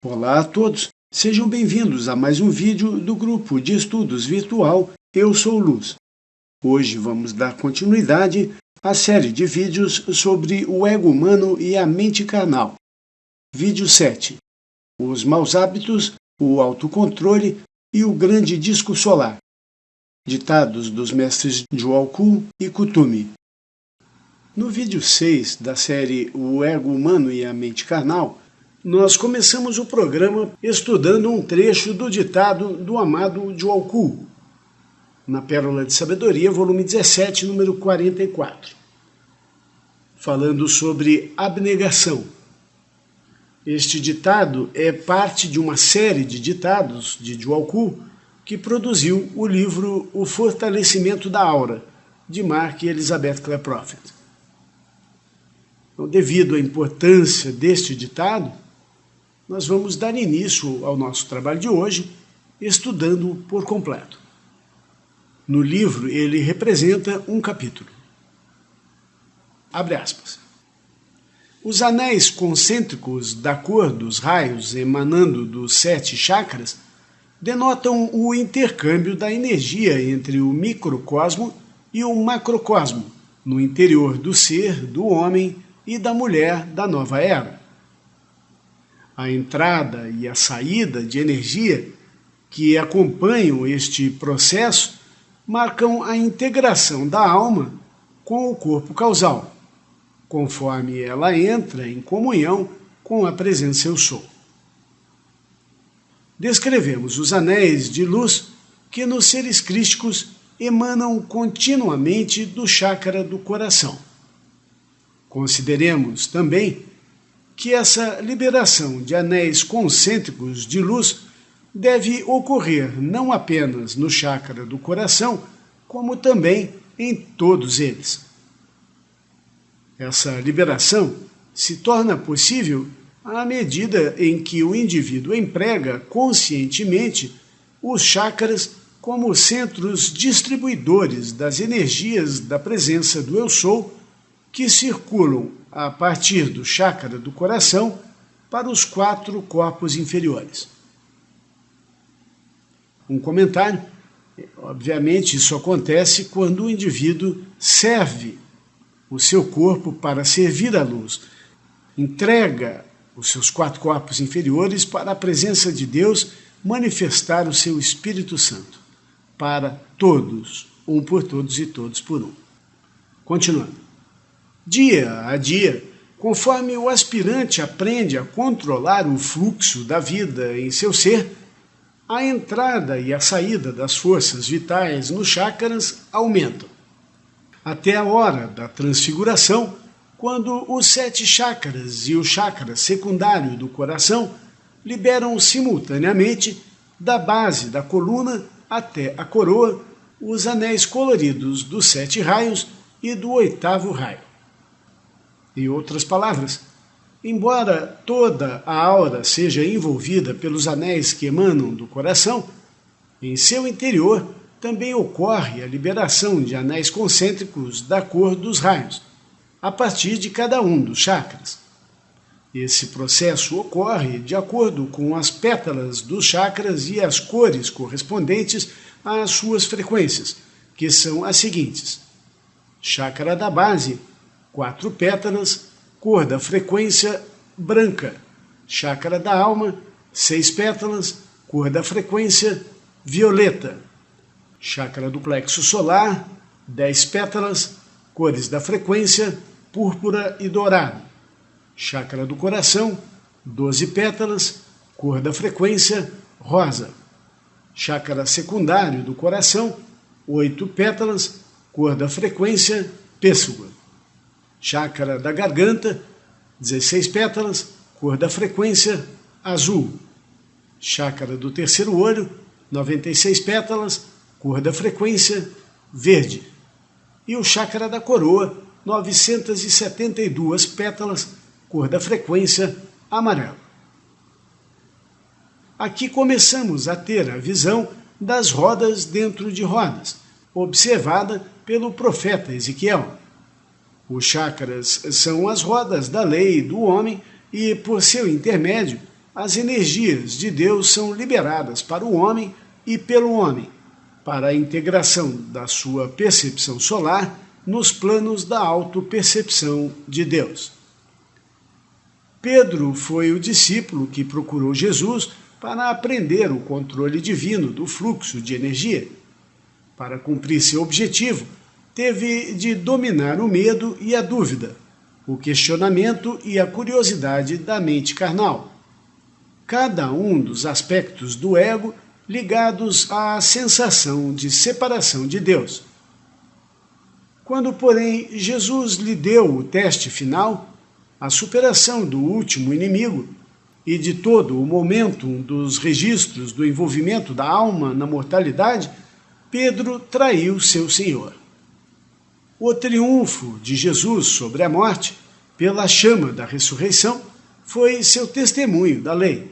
Olá a todos, sejam bem-vindos a mais um vídeo do grupo de estudos virtual Eu Sou Luz. Hoje vamos dar continuidade à série de vídeos sobre o ego humano e a mente carnal. Vídeo 7. Os maus hábitos, o autocontrole e o grande disco solar. Ditados dos mestres Jwalku e Kuthumi. No vídeo 6 da série O ego humano e a mente carnal, nós começamos o programa estudando um trecho do ditado do amado Jwalku, na Pérola de Sabedoria, volume 17, número 44, falando sobre abnegação. Este ditado é parte de uma série de ditados de Jwalku que produziu o livro O Fortalecimento da Aura, de Mark e Elizabeth Clare Prophet. Então, devido à importância deste ditado, nós vamos dar início ao nosso trabalho de hoje, estudando-o por completo. No livro, ele representa um capítulo. Abre aspas. Os anéis concêntricos da cor dos raios emanando dos 7 chakras denotam o intercâmbio da energia entre o microcosmo e o macrocosmo, no interior do ser, do homem e da mulher da nova era. A entrada e a saída de energia que acompanham este processo marcam a integração da alma com o corpo causal, conforme ela entra em comunhão com a presença Eu Sou. Descrevemos os anéis de luz que nos seres crísticos emanam continuamente do chakra do coração. Consideremos também que essa liberação de anéis concêntricos de luz deve ocorrer não apenas no chakra do coração, como também em todos eles. Essa liberação se torna possível à medida em que o indivíduo emprega conscientemente os chakras como centros distribuidores das energias da presença do Eu Sou, que circulam a partir do chakra do coração para os 4 corpos inferiores. Um comentário: obviamente isso acontece quando o indivíduo serve o seu corpo para servir a luz, entrega os seus 4 corpos inferiores para a presença de Deus manifestar o seu Espírito Santo, para todos, um por todos e todos por um. Continuando. Dia a dia, conforme o aspirante aprende a controlar o fluxo da vida em seu ser, a entrada e a saída das forças vitais nos chakras aumentam, até a hora da transfiguração, quando os 7 chakras e o chakra secundário do coração liberam simultaneamente, da base da coluna até a coroa, os anéis coloridos dos 7 raios e do 8º raio. Em outras palavras, embora toda a aura seja envolvida pelos anéis que emanam do coração, em seu interior também ocorre a liberação de anéis concêntricos da cor dos raios, a partir de cada um dos chakras. Esse processo ocorre de acordo com as pétalas dos chakras e as cores correspondentes às suas frequências, que são as seguintes: chakra da base, 4 pétalas, cor da frequência branca. Chakra da alma, 6 pétalas, cor da frequência violeta. Chakra do plexo solar, 10 pétalas, cores da frequência púrpura e dourado. Chakra do coração, 12 pétalas, cor da frequência rosa. Chakra secundário do coração, 8 pétalas, cor da frequência pêssego. Chakra da garganta, 16 pétalas, cor da frequência azul. Chakra do terceiro olho, 96 pétalas, cor da frequência verde. E o chakra da coroa, 972 pétalas, cor da frequência amarelo. Aqui começamos a ter a visão das rodas dentro de rodas, observada pelo profeta Ezequiel. Os chakras são as rodas da lei do homem e, por seu intermédio, as energias de Deus são liberadas para o homem e pelo homem, para a integração da sua percepção solar nos planos da autopercepção de Deus. Pedro foi o discípulo que procurou Jesus para aprender o controle divino do fluxo de energia. Para cumprir seu objetivo, teve de dominar o medo e a dúvida, o questionamento e a curiosidade da mente carnal. Cada um dos aspectos do ego ligados à sensação de separação de Deus. Quando, porém, Jesus lhe deu o teste final, a superação do último inimigo e de todo o momentum dos registros do envolvimento da alma na mortalidade, Pedro traiu seu Senhor. O triunfo de Jesus sobre a morte, pela chama da ressurreição, foi seu testemunho da lei,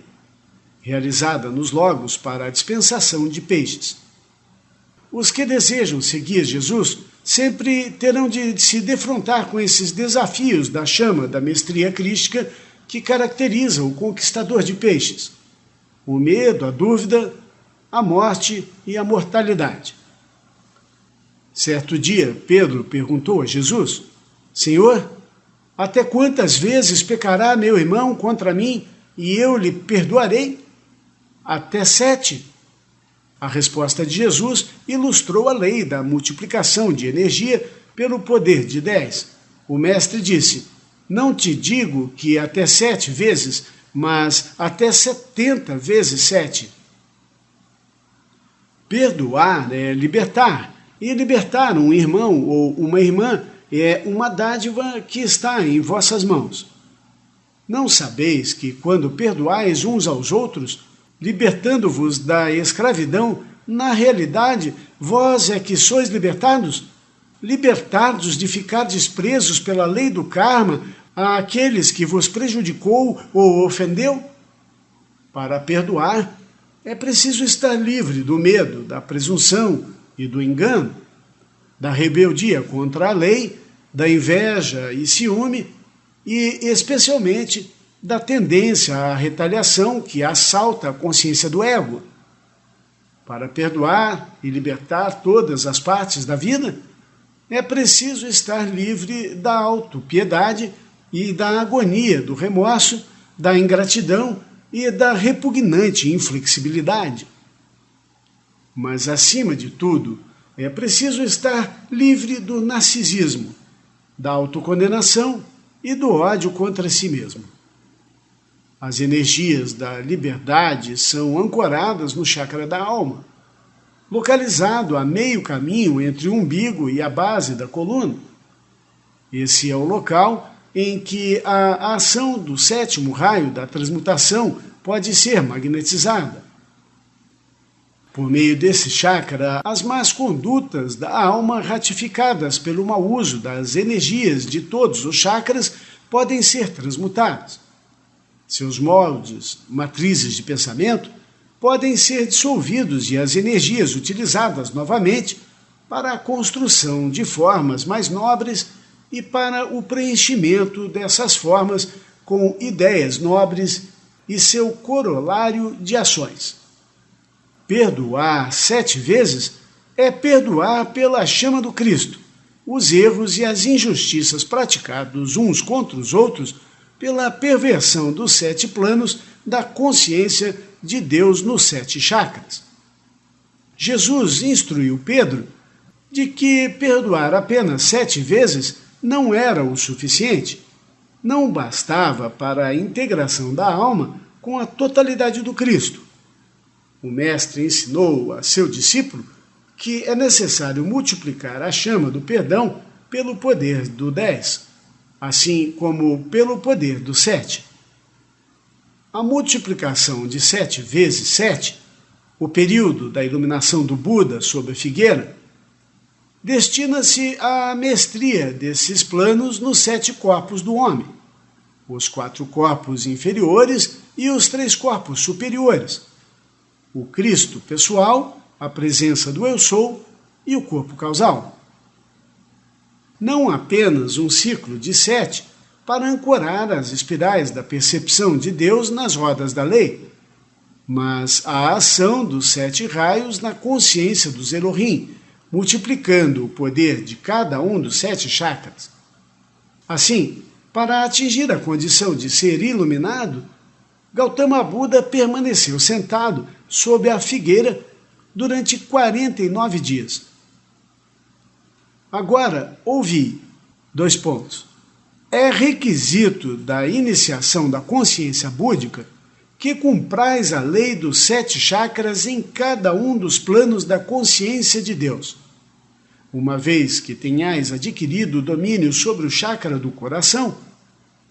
realizada nos logos para a dispensação de peixes. Os que desejam seguir Jesus sempre terão de se defrontar com esses desafios da chama da mestria crística que caracteriza o conquistador de peixes: o medo, a dúvida, a morte e a mortalidade. Certo dia, Pedro perguntou a Jesus: Senhor, até quantas vezes pecará meu irmão contra mim e eu lhe perdoarei? Até 7. A resposta de Jesus ilustrou a lei da multiplicação de energia pelo poder de 10. O mestre disse: não te digo que até 7 vezes, mas até 70 vezes 7. Perdoar é libertar, e libertar um irmão ou uma irmã é uma dádiva que está em vossas mãos. Não sabeis que quando perdoais uns aos outros, libertando-vos da escravidão, na realidade, vós é que sois libertados? Libertados de ficardes presos pela lei do karma àqueles que vos prejudicou ou ofendeu? Para perdoar, é preciso estar livre do medo, da presunção e do engano, da rebeldia contra a lei, da inveja e ciúme e, especialmente, da tendência à retaliação que assalta a consciência do ego. Para perdoar e libertar todas as partes da vida, é preciso estar livre da autopiedade e da agonia do remorso, da ingratidão e da repugnante inflexibilidade. Mas, acima de tudo, é preciso estar livre do narcisismo, da autocondenação e do ódio contra si mesmo. As energias da liberdade são ancoradas no chakra da alma, localizado a meio caminho entre o umbigo e a base da coluna. Esse é o local em que a ação do 7º raio da transmutação pode ser magnetizada. Por meio desse chakra, as más condutas da alma ratificadas pelo mau uso das energias de todos os chakras podem ser transmutadas. Seus moldes, matrizes de pensamento, podem ser dissolvidos e as energias utilizadas novamente para a construção de formas mais nobres e para o preenchimento dessas formas com ideias nobres e seu corolário de ações. Perdoar 7 vezes é perdoar pela chama do Cristo os erros e as injustiças praticados uns contra os outros pela perversão dos 7 planos da consciência de Deus nos 7 chakras. Jesus instruiu Pedro de que perdoar apenas 7 vezes não era o suficiente, não bastava para a integração da alma com a totalidade do Cristo. O mestre ensinou a seu discípulo que é necessário multiplicar a chama do perdão pelo poder do 10, assim como pelo poder do 7. A multiplicação de 7 vezes 7, o período da iluminação do Buda sob a figueira, destina-se à mestria desses planos nos 7 corpos do homem, os 4 corpos inferiores e os 3 corpos superiores, o Cristo pessoal, a presença do Eu Sou e o corpo causal. Não apenas um ciclo de 7 para ancorar as espirais da percepção de Deus nas rodas da lei, mas a ação dos 7 raios na consciência dos Elohim, multiplicando o poder de cada um dos 7 chakras. Assim, para atingir a condição de ser iluminado, Gautama Buda permaneceu sentado sob a figueira durante 49 dias. Agora, ouvi, 2 pontos. É requisito da iniciação da consciência búdica que cumprais a lei dos 7 chakras em cada um dos planos da consciência de Deus. Uma vez que tenhais adquirido o domínio sobre o chakra do coração,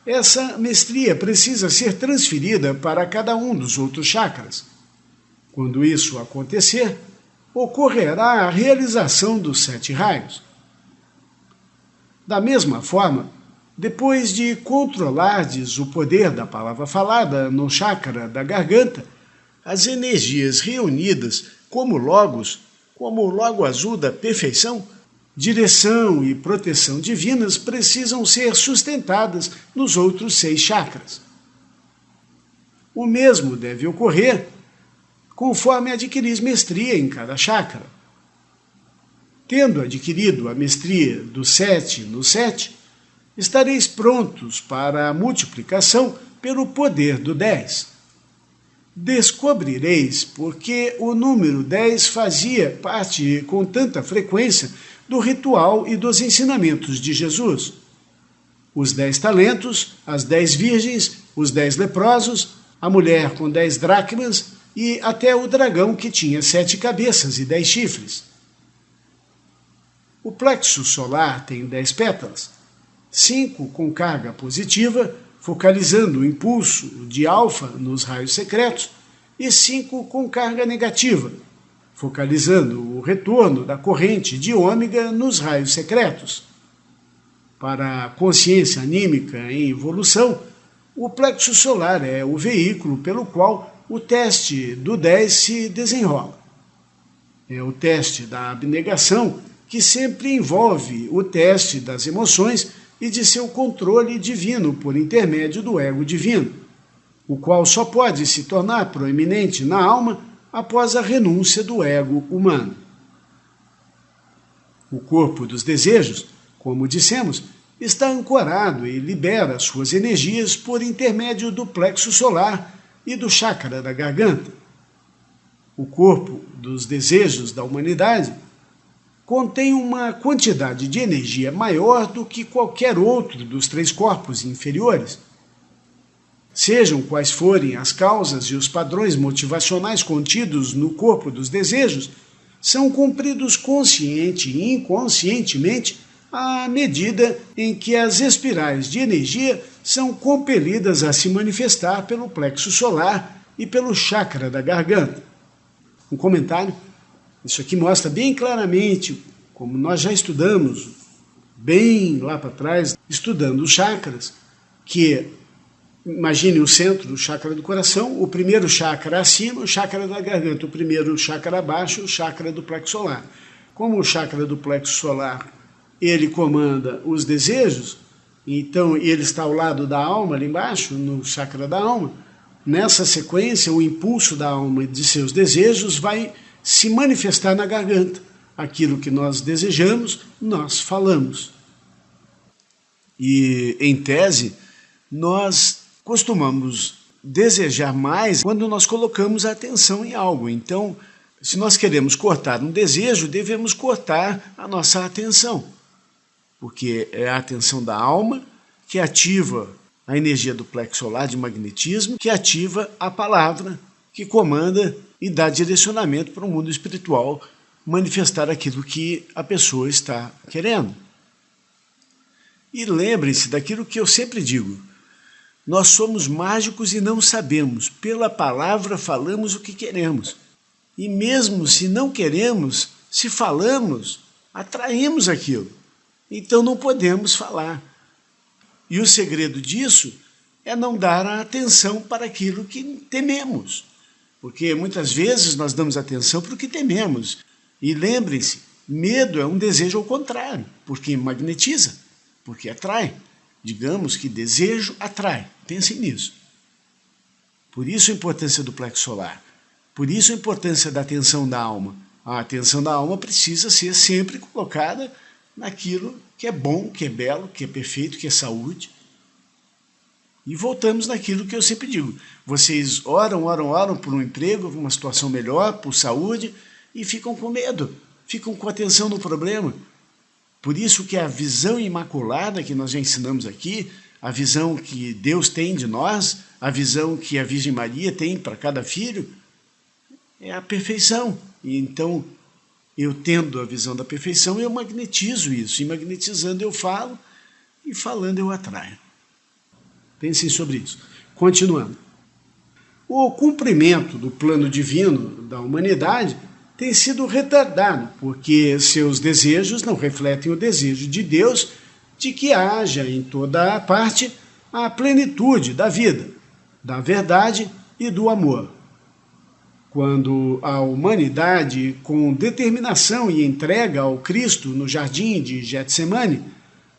essa mestria precisa ser transferida para cada um dos outros chakras. Quando isso acontecer, ocorrerá a realização dos 7 raios. Da mesma forma, depois de controlardes o poder da palavra falada no chakra da garganta, as energias reunidas como Logos, como o logo azul da perfeição, direção e proteção divinas precisam ser sustentadas nos outros 6 chakras. O mesmo deve ocorrer conforme adquiris mestria em cada chakra. Tendo adquirido a mestria do 7 no 7, estareis prontos para a multiplicação pelo poder do 10. Descobrireis porque o número 10 fazia parte com tanta frequência do ritual e dos ensinamentos de Jesus. Os 10 talentos, as 10 virgens, os 10 leprosos, a mulher com 10 dracmas e até o dragão que tinha 7 cabeças e 10 chifres. O plexo solar tem 10 pétalas, 5 com carga positiva, focalizando o impulso de alfa nos raios secretos, e 5 com carga negativa, focalizando o retorno da corrente de ômega nos raios secretos. Para a consciência anímica em evolução, o plexo solar é o veículo pelo qual o teste do 10 se desenrola. É o teste da abnegação que sempre envolve o teste das emoções e de seu controle divino por intermédio do ego divino, o qual só pode se tornar proeminente na alma após a renúncia do ego humano. O corpo dos desejos, como dissemos, está ancorado e libera suas energias por intermédio do plexo solar e do chakra da garganta. O corpo dos desejos da humanidade contém uma quantidade de energia maior do que qualquer outro dos 3 corpos inferiores. Sejam quais forem as causas e os padrões motivacionais contidos no corpo dos desejos, são cumpridos consciente e inconscientemente à medida em que as espirais de energia são compelidas a se manifestar pelo plexo solar e pelo chakra da garganta. Um comentário. Isso aqui mostra bem claramente, como nós já estudamos, bem lá para trás, estudando os chakras, que, imagine o centro do chakra do coração, o primeiro chakra acima, o chakra da garganta, o primeiro chakra abaixo, o chakra do plexo solar. Como o chakra do plexo solar, ele comanda os desejos, então ele está ao lado da alma, ali embaixo, no chakra da alma, nessa sequência, o impulso da alma e de seus desejos vai se manifestar na garganta. Aquilo que nós desejamos, nós falamos. E, em tese, nós costumamos desejar mais quando nós colocamos a atenção em algo. Então, se nós queremos cortar um desejo, devemos cortar a nossa atenção, porque é a atenção da alma que ativa a energia do plexo solar de magnetismo, que ativa a palavra, que comanda e dá direcionamento para o mundo espiritual manifestar aquilo que a pessoa está querendo. E lembrem-se daquilo que eu sempre digo: nós somos mágicos e não sabemos. Pela palavra falamos o que queremos. E mesmo se não queremos, se falamos, atraímos aquilo. Então não podemos falar. E o segredo disso é não dar a atenção para aquilo que tememos. Porque muitas vezes nós damos atenção para o que tememos. E lembrem-se, medo é um desejo ao contrário, porque magnetiza, porque atrai. digamos que desejo atrai. Pensem nisso. Por isso a importância do plexo solar. Por isso a importância da atenção da alma. A atenção da alma precisa ser sempre colocada naquilo que é bom, que é belo, que é perfeito, que é saúde. E voltamos naquilo que eu sempre digo. Vocês oram por um emprego, por uma situação melhor, por saúde, e ficam com medo, ficam com atenção no problema. Por isso que a visão imaculada que nós já ensinamos aqui, a visão que Deus tem de nós, a visão que a Virgem Maria tem para cada filho, é a perfeição. E então, eu tendo a visão da perfeição, eu magnetizo isso. E magnetizando eu falo, e falando eu atraio. Pensem sobre isso. Continuando. O cumprimento do plano divino da humanidade tem sido retardado, porque seus desejos não refletem o desejo de Deus de que haja em toda a parte a plenitude da vida, da verdade e do amor. Quando a humanidade, com determinação e entrega ao Cristo no jardim de Getsemane,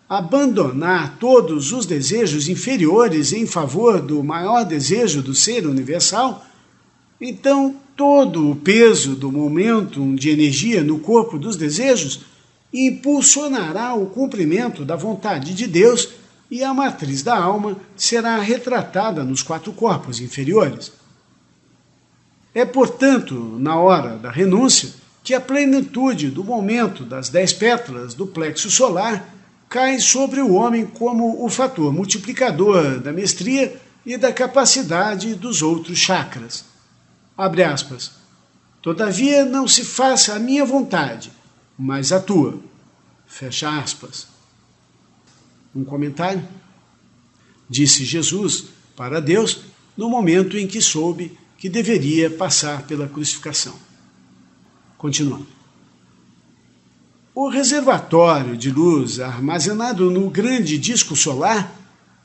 abandonar todos os desejos inferiores em favor do maior desejo do ser universal, então todo o peso do momentum de energia no corpo dos desejos impulsionará o cumprimento da vontade de Deus e a matriz da alma será retratada nos 4 corpos inferiores. É, portanto, na hora da renúncia, que a plenitude do momento das 10 pétalas do plexo solar cai sobre o homem como o fator multiplicador da mestria e da capacidade dos outros chakras. Abre aspas. Todavia não se faça a minha vontade, mas a tua. Fecha aspas. Um comentário? Disse Jesus para Deus no momento em que soube que deveria passar pela crucificação. Continuando. O reservatório de luz armazenado no grande disco solar,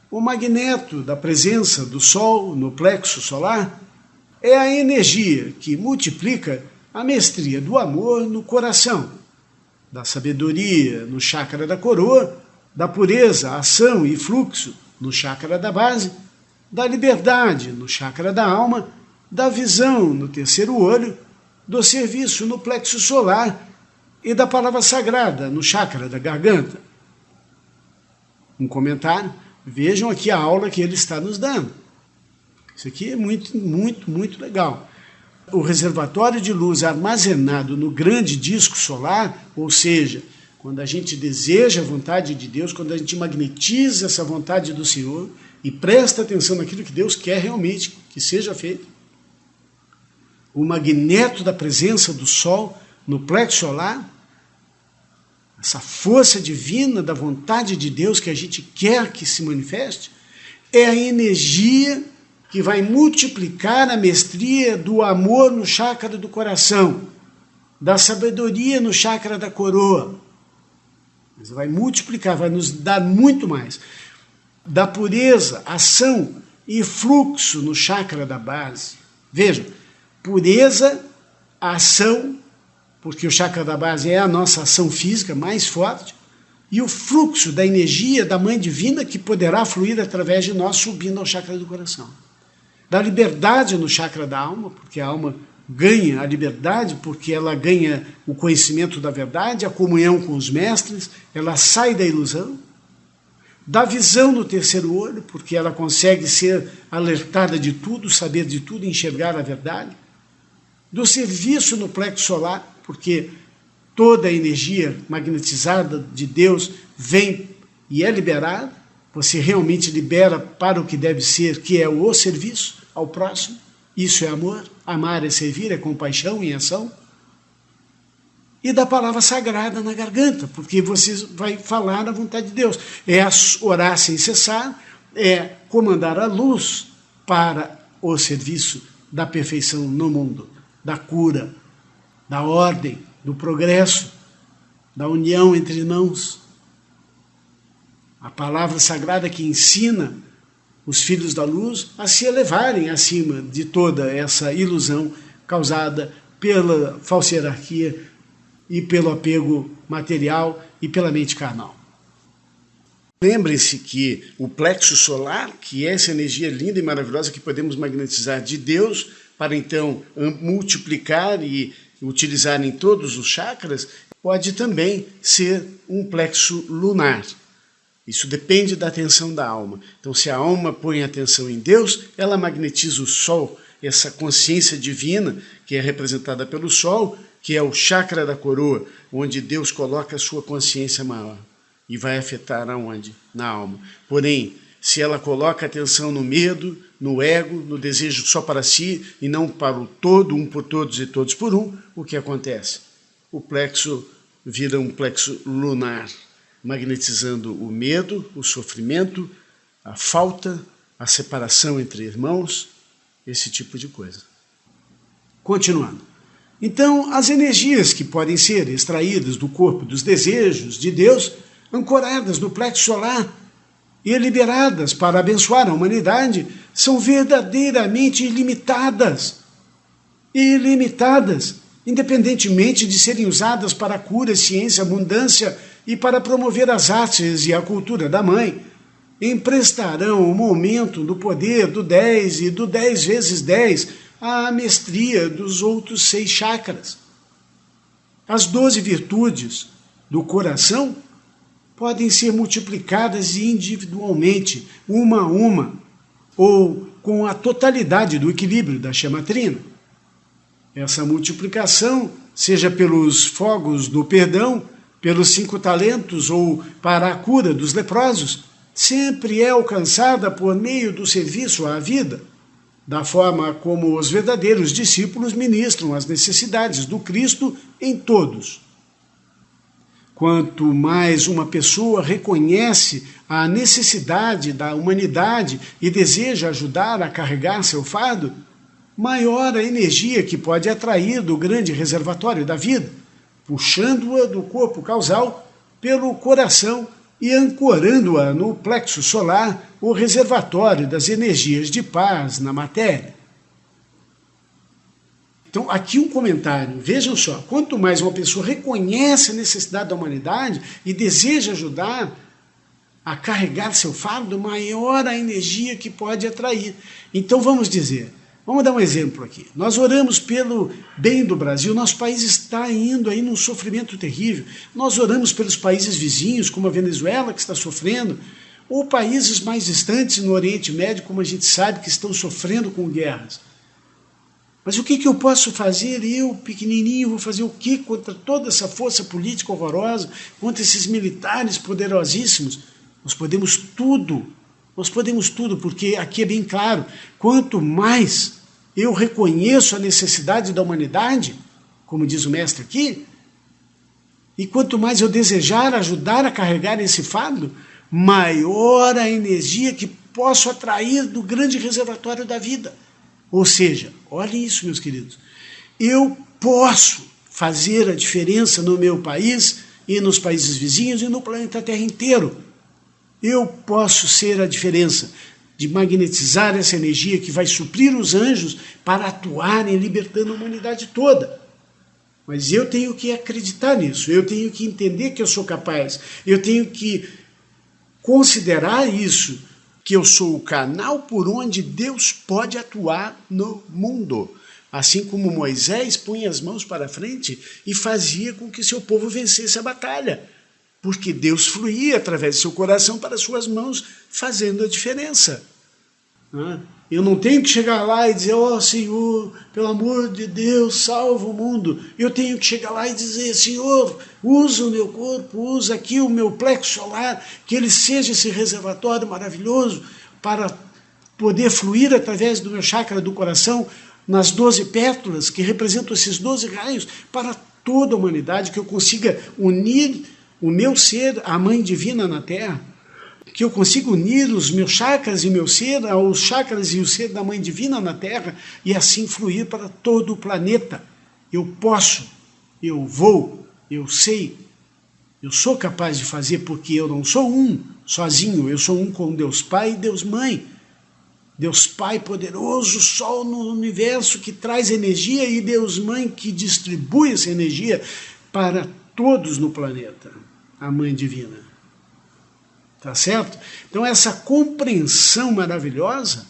o magneto da presença do Sol no plexo solar, é a energia que multiplica a mestria do amor no coração, da sabedoria no chakra da coroa, da pureza, ação e fluxo no chakra da base, da liberdade no chakra da alma, da visão no terceiro olho, do serviço no plexo solar e da palavra sagrada no chakra da garganta. Um comentário? Vejam aqui a aula que ele está nos dando. Isso aqui é muito legal. O reservatório de luz armazenado no grande disco solar, ou seja, quando a gente deseja a vontade de Deus, quando a gente magnetiza essa vontade do Senhor e presta atenção naquilo que Deus quer realmente que seja feito, o magneto da presença do Sol no plexo solar, essa força divina da vontade de Deus que a gente quer que se manifeste, é a energia que vai multiplicar a mestria do amor no chakra do coração, da sabedoria no chakra da coroa. Mas vai multiplicar, vai nos dar muito mais. Da pureza, ação e fluxo no chakra da base. Vejam, pureza, ação, porque o chakra da base é a nossa ação física mais forte, e o fluxo da energia da Mãe Divina que poderá fluir através de nós subindo ao chakra do coração. Da liberdade no chakra da alma, porque a alma ganha a liberdade, porque ela ganha o conhecimento da verdade, a comunhão com os mestres, ela sai da ilusão. Da visão no terceiro olho, porque ela consegue ser alertada de tudo, saber de tudo, enxergar a verdade. Do serviço no plexo solar, porque toda a energia magnetizada de Deus vem e é liberada, você realmente libera para o que deve ser, que é o serviço ao próximo. Isso é amor, amar é servir, é compaixão em ação. E da palavra sagrada na garganta, porque você vai falar a vontade de Deus. É orar sem cessar, é comandar a luz para o serviço da perfeição no mundo, da cura, da ordem, do progresso, da união entre irmãos. A palavra sagrada que ensina os filhos da luz a se elevarem acima de toda essa ilusão causada pela falsa hierarquia e pelo apego material e pela mente carnal. Lembrem-se que o plexo solar, que é essa energia linda e maravilhosa que podemos magnetizar de Deus, para então multiplicar e utilizar em todos os chakras, pode também ser um plexo lunar. Isso depende da atenção da alma. Então, se a alma põe atenção em Deus, ela magnetiza o Sol, essa consciência divina, que é representada pelo Sol, que é o chakra da coroa, onde Deus coloca a sua consciência maior. E vai afetar aonde? Na alma. Porém, se ela coloca atenção no medo, no ego, no desejo só para si e não para o todo, um por todos e todos por um, o que acontece? O plexo vira um plexo lunar, magnetizando o medo, o sofrimento, a falta, a separação entre irmãos, esse tipo de coisa. Continuando. Então, as energias que podem ser extraídas do corpo dos desejos de Deus, ancoradas no plexo solar e liberadas para abençoar a humanidade, são verdadeiramente ilimitadas. Ilimitadas, independentemente de serem usadas para a cura, ciência, abundância e para promover as artes e a cultura da mãe, emprestarão o momento do poder do 10 e do 10 vezes 10 à mestria dos outros 6 chakras. As 12 virtudes do coração podem ser multiplicadas individualmente, uma a uma, ou com a totalidade do equilíbrio da chamatrina. Essa multiplicação, seja pelos fogos do perdão, pelos 5 talentos ou para a cura dos leprosos, sempre é alcançada por meio do serviço à vida, da forma como os verdadeiros discípulos ministram as necessidades do Cristo em todos. Quanto mais uma pessoa reconhece a necessidade da humanidade e deseja ajudar a carregar seu fardo, maior a energia que pode atrair do grande reservatório da vida, puxando-a do corpo causal pelo coração e ancorando-a no plexo solar, o reservatório das energias de paz na matéria. Então, aqui um comentário, vejam só, quanto mais uma pessoa reconhece a necessidade da humanidade e deseja ajudar a carregar seu fardo, maior a energia que pode atrair. Então, vamos dar um exemplo aqui. Nós oramos pelo bem do Brasil, nosso país está indo aí num sofrimento terrível. Nós oramos pelos países vizinhos, como a Venezuela, que está sofrendo, ou países mais distantes no Oriente Médio, como a gente sabe, que estão sofrendo com guerras. Mas o que eu posso fazer? Eu, pequenininho, vou fazer o que contra toda essa força política horrorosa, contra esses militares poderosíssimos? Nós podemos tudo, porque aqui é bem claro, quanto mais eu reconheço a necessidade da humanidade, como diz o mestre aqui, e quanto mais eu desejar ajudar a carregar esse fardo, maior a energia que posso atrair do grande reservatório da vida. Ou seja, olhem isso, meus queridos, eu posso fazer a diferença no meu país e nos países vizinhos e no planeta Terra inteiro. Eu posso ser a diferença de magnetizar essa energia que vai suprir os anjos para atuarem libertando a humanidade toda. Mas eu tenho que acreditar nisso, eu tenho que entender que eu sou capaz, eu tenho que considerar isso, que eu sou o canal por onde Deus pode atuar no mundo. Assim como Moisés punha as mãos para frente e fazia com que seu povo vencesse a batalha. Porque Deus fluía através de seu coração para suas mãos, fazendo a diferença. Eu não tenho que chegar lá e dizer, ó Senhor, pelo amor de Deus, salva o mundo. Eu tenho que chegar lá e dizer, Senhor, usa o meu corpo, usa aqui o meu plexo solar, que ele seja esse reservatório maravilhoso para poder fluir através do meu chakra do coração nas 12 pétalas, que representam esses 12 raios, para toda a humanidade, que eu consiga unir o meu ser à Mãe Divina na Terra, que eu consiga unir os meus chakras e meu ser aos chakras e o ser da Mãe Divina na Terra e assim fluir para todo o planeta. Eu posso, eu vou, eu sei, eu sou capaz de fazer porque eu não sou um sozinho, eu sou um com Deus Pai e Deus Mãe. Deus Pai poderoso, Sol no universo que traz energia e Deus Mãe que distribui essa energia para todos no planeta, a Mãe Divina. Tá certo? Então essa compreensão maravilhosa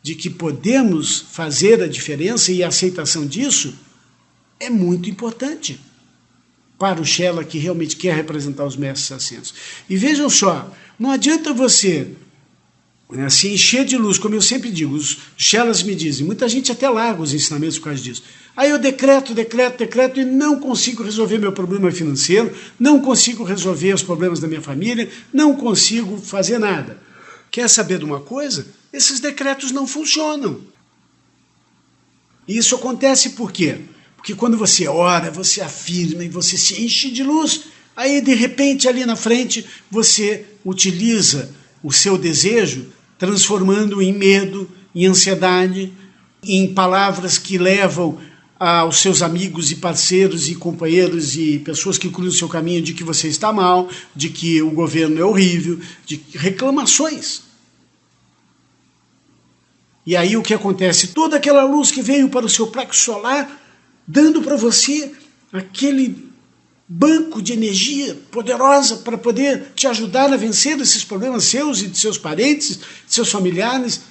de que podemos fazer a diferença e a aceitação disso é muito importante para o Shela que realmente quer representar os mestres ascensos. E vejam só, não adianta você se encher de luz, como eu sempre digo, os Shelas me dizem, muita gente até larga os ensinamentos por causa disso. Aí eu decreto e não consigo resolver meu problema financeiro, não consigo resolver os problemas da minha família, não consigo fazer nada. Quer saber de uma coisa? Esses decretos não funcionam. E isso acontece por quê? Porque quando você ora, você afirma e você se enche de luz, aí de repente ali na frente você utiliza o seu desejo, transformando em medo, em ansiedade, em palavras que levam aos seus amigos e parceiros e companheiros e pessoas que cruzam o seu caminho de que você está mal, de que o governo é horrível, de reclamações. E aí o que acontece? Toda aquela luz que veio para o seu plexo solar, dando para você aquele banco de energia poderosa para poder te ajudar a vencer esses problemas seus e de seus parentes, de seus familiares.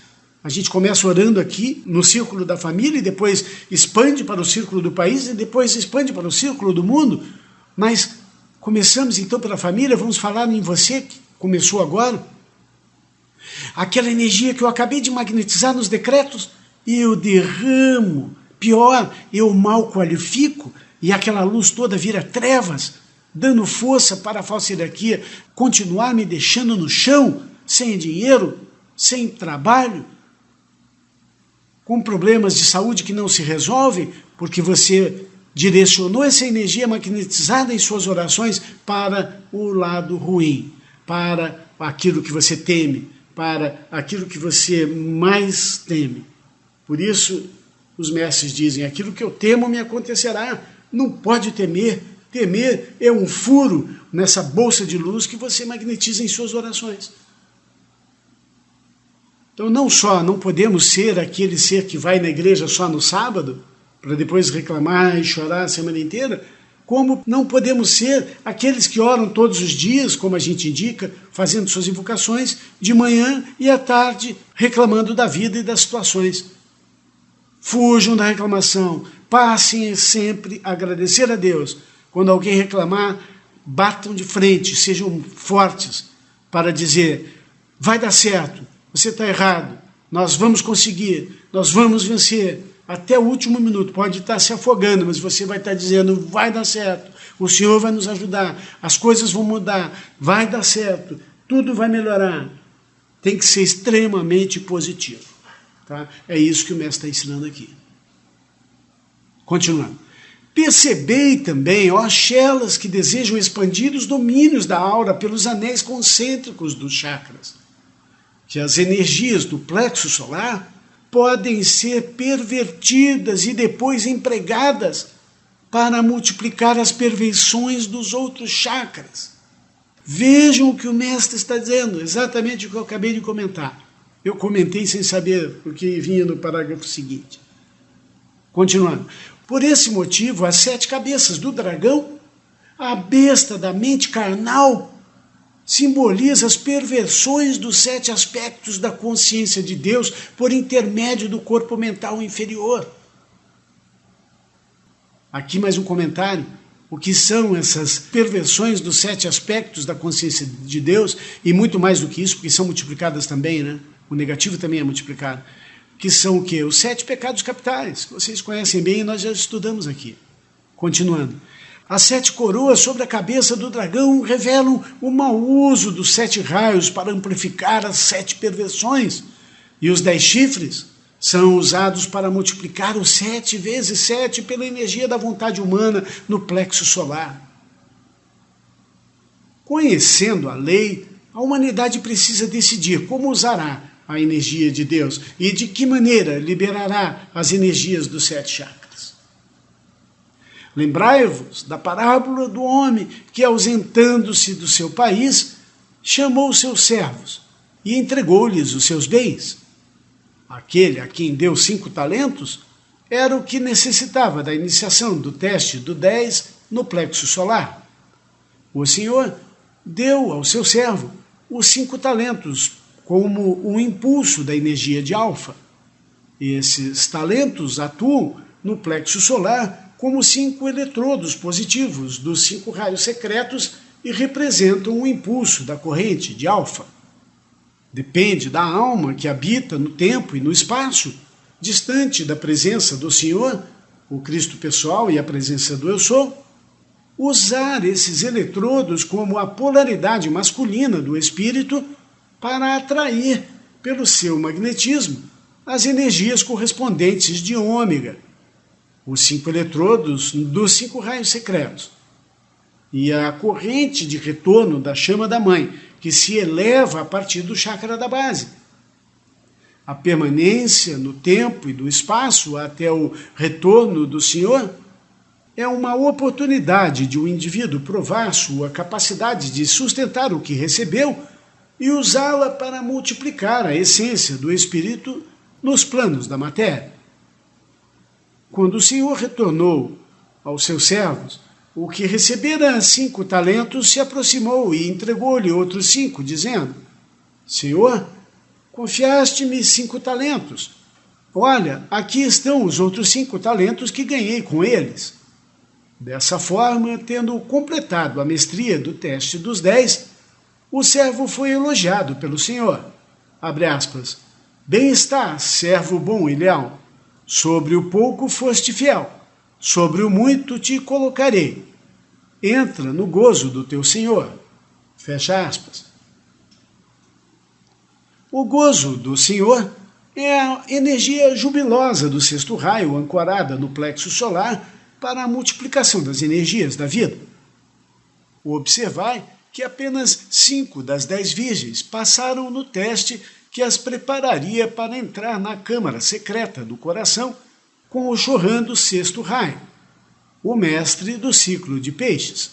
A gente começa orando aqui no círculo da família e depois expande para o círculo do país e depois expande para o círculo do mundo. Mas começamos então pela família, vamos falar em você que começou agora. Aquela energia que eu acabei de magnetizar nos decretos, eu derramo. Pior, eu mal qualifico e aquela luz toda vira trevas, dando força para a falsa hierarquia continuar me deixando no chão, sem dinheiro, sem trabalho, com problemas de saúde que não se resolvem, porque você direcionou essa energia magnetizada em suas orações para o lado ruim, para aquilo que você teme, para aquilo que você mais teme. Por isso, os mestres dizem, aquilo que eu temo me acontecerá. Não pode temer. Temer é um furo nessa bolsa de luz que você magnetiza em suas orações. Então não só não podemos ser aquele ser que vai na igreja só no sábado, para depois reclamar e chorar a semana inteira, como não podemos ser aqueles que oram todos os dias, como a gente indica, fazendo suas invocações, de manhã e à tarde, reclamando da vida e das situações. Fujam da reclamação, passem sempre a agradecer a Deus. Quando alguém reclamar, batam de frente, sejam fortes para dizer, vai dar certo, você está errado, nós vamos conseguir, nós vamos vencer. Até o último minuto, pode estar se afogando, mas você vai estar dizendo, vai dar certo, o Senhor vai nos ajudar, as coisas vão mudar, vai dar certo, tudo vai melhorar. Tem que ser extremamente positivo. Tá? É isso que o mestre está ensinando aqui. Continuando. Percebei também, ó Shelas que desejam expandir os domínios da aura pelos anéis concêntricos dos chakras, que as energias do plexo solar podem ser pervertidas e depois empregadas para multiplicar as perfeições dos outros chakras. Vejam o que o mestre está dizendo, exatamente o que eu acabei de comentar. Eu comentei sem saber o que vinha no parágrafo seguinte. Continuando. Por esse motivo, as 7 cabeças do dragão, a besta da mente carnal, simboliza as perversões dos 7 aspectos da consciência de Deus por intermédio do corpo mental inferior. Aqui mais um comentário. O que são essas perversões dos 7 aspectos da consciência de Deus, e muito mais do que isso, porque são multiplicadas também, né? O negativo também é multiplicado. Que são o quê? Os 7 pecados capitais, que vocês conhecem bem e nós já estudamos aqui. Continuando. As 7 coroas sobre a cabeça do dragão revelam o mau uso dos 7 raios para amplificar as 7 perversões. E os 10 chifres são usados para multiplicar os 7 vezes 7 pela energia da vontade humana no plexo solar. Conhecendo a lei, a humanidade precisa decidir como usará a energia de Deus e de que maneira liberará as energias dos 7 chakras. Lembrai-vos da parábola do homem que, ausentando-se do seu país, chamou seus servos e entregou-lhes os seus bens. Aquele a quem deu 5 talentos era o que necessitava da iniciação do teste do 10 no plexo solar. O Senhor deu ao seu servo os 5 talentos como um impulso da energia de alfa. Esses talentos atuam no plexo solar como 5 eletrodos positivos dos 5 raios secretos e representam o impulso da corrente de alfa. Depende da alma que habita no tempo e no espaço, distante da presença do Senhor, o Cristo pessoal e a presença do Eu Sou, usar esses eletrodos como a polaridade masculina do espírito para atrair, pelo seu magnetismo, as energias correspondentes de ômega, os 5 eletrodos dos 5 raios secretos, e a corrente de retorno da chama da mãe, que se eleva a partir do chakra da base. A permanência no tempo e do espaço até o retorno do Senhor é uma oportunidade de um indivíduo provar sua capacidade de sustentar o que recebeu e usá-la para multiplicar a essência do espírito nos planos da matéria. Quando o Senhor retornou aos seus servos, o que recebera 5 talentos se aproximou e entregou-lhe outros 5, dizendo: Senhor, confiaste-me 5 talentos. Olha, aqui estão os outros 5 talentos que ganhei com eles. Dessa forma, tendo completado a mestria do teste dos 10, o servo foi elogiado pelo Senhor. Abre aspas. Bem está, servo bom e leal. Sobre o pouco foste fiel, sobre o muito te colocarei. Entra no gozo do teu Senhor. Fecha aspas. O gozo do Senhor é a energia jubilosa do 6º raio ancorada no plexo solar para a multiplicação das energias da vida. Observai que apenas 5 das 10 virgens passaram no teste que as prepararia para entrar na câmara secreta do coração com o Chohan do 6º raio, o mestre do ciclo de peixes.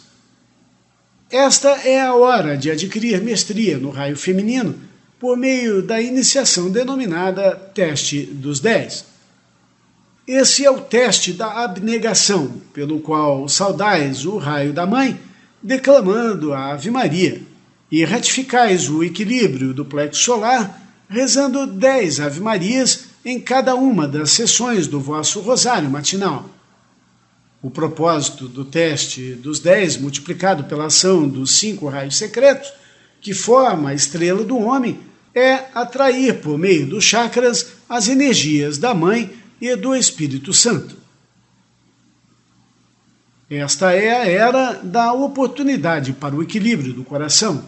Esta é a hora de adquirir mestria no raio feminino por meio da iniciação denominada Teste dos 10. Esse é o teste da abnegação, pelo qual saudais o raio da mãe, declamando a Ave Maria, e ratificais o equilíbrio do plexo solar, rezando 10 Ave Marias em cada uma das sessões do vosso rosário matinal. O propósito do teste dos 10, multiplicado pela ação dos 5 raios secretos, que forma a estrela do homem, é atrair por meio dos chakras as energias da Mãe e do Espírito Santo. Esta é a era da oportunidade para o equilíbrio do coração,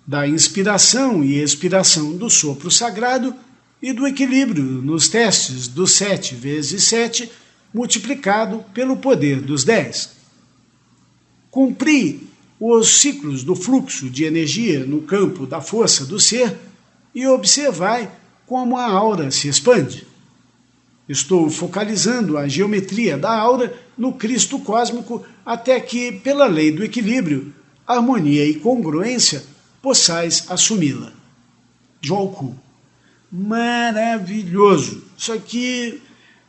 da inspiração e expiração do sopro sagrado e do equilíbrio nos testes do 7 vezes 7, multiplicado pelo poder dos 10. Cumpri os ciclos do fluxo de energia no campo da força do ser e observai como a aura se expande. Estou focalizando a geometria da aura no Cristo cósmico até que, pela lei do equilíbrio, harmonia e congruência, possais assumi-la. Jolku. Maravilhoso. Isso aqui,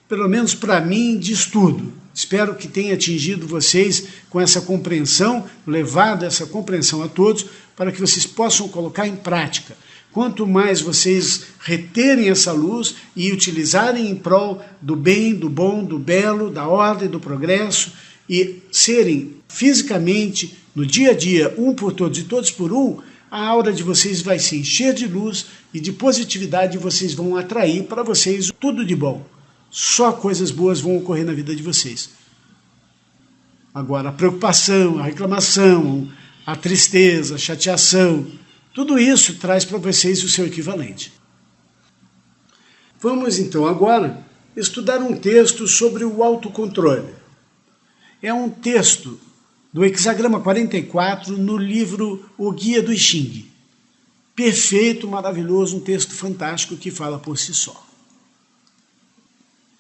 pelo menos para mim, diz tudo. Espero que tenha atingido vocês com essa compreensão, levado essa compreensão a todos, para que vocês possam colocar em prática. Quanto mais vocês reterem essa luz e utilizarem em prol do bem, do bom, do belo, da ordem, do progresso, e serem fisicamente, no dia a dia, um por todos e todos por um, a aura de vocês vai se encher de luz e de positividade, e vocês vão atrair para vocês tudo de bom. Só coisas boas vão ocorrer na vida de vocês. Agora, a preocupação, a reclamação, a tristeza, a chateação, tudo isso traz para vocês o seu equivalente. Vamos então agora estudar um texto sobre o autocontrole. É um texto do Hexagrama 44 no livro O Guia do I Ching. Perfeito, maravilhoso, um texto fantástico que fala por si só.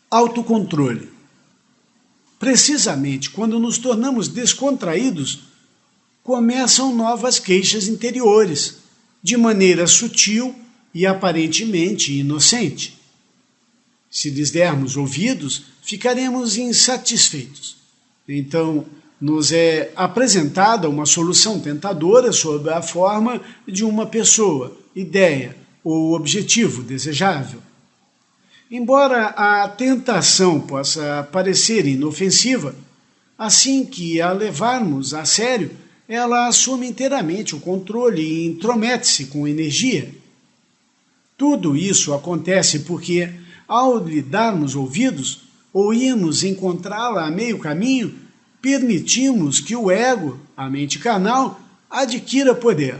Autocontrole. Precisamente quando nos tornamos descontraídos, começam novas queixas interiores, de maneira sutil e aparentemente inocente. Se lhes dermos ouvidos, ficaremos insatisfeitos. Então, nos é apresentada uma solução tentadora sob a forma de uma pessoa, ideia ou objetivo desejável. Embora a tentação possa parecer inofensiva, assim que a levarmos a sério, ela assume inteiramente o controle e intromete-se com energia. Tudo isso acontece porque, ao lhe darmos ouvidos, ou irmos encontrá-la a meio caminho, permitimos que o ego, a mente carnal, adquira poder.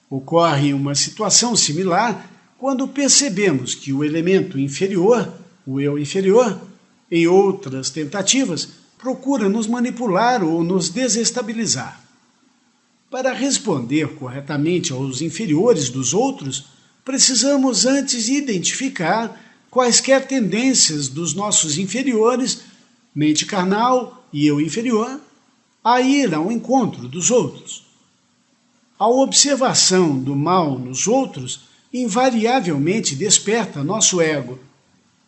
Ocorre uma situação similar quando percebemos que o elemento inferior, o eu inferior, em outras tentativas, procura nos manipular ou nos desestabilizar. Para responder corretamente aos inferiores dos outros, precisamos antes identificar quaisquer tendências dos nossos inferiores, mente carnal e eu inferior, a ir ao encontro dos outros. A observação do mal nos outros invariavelmente desperta nosso ego,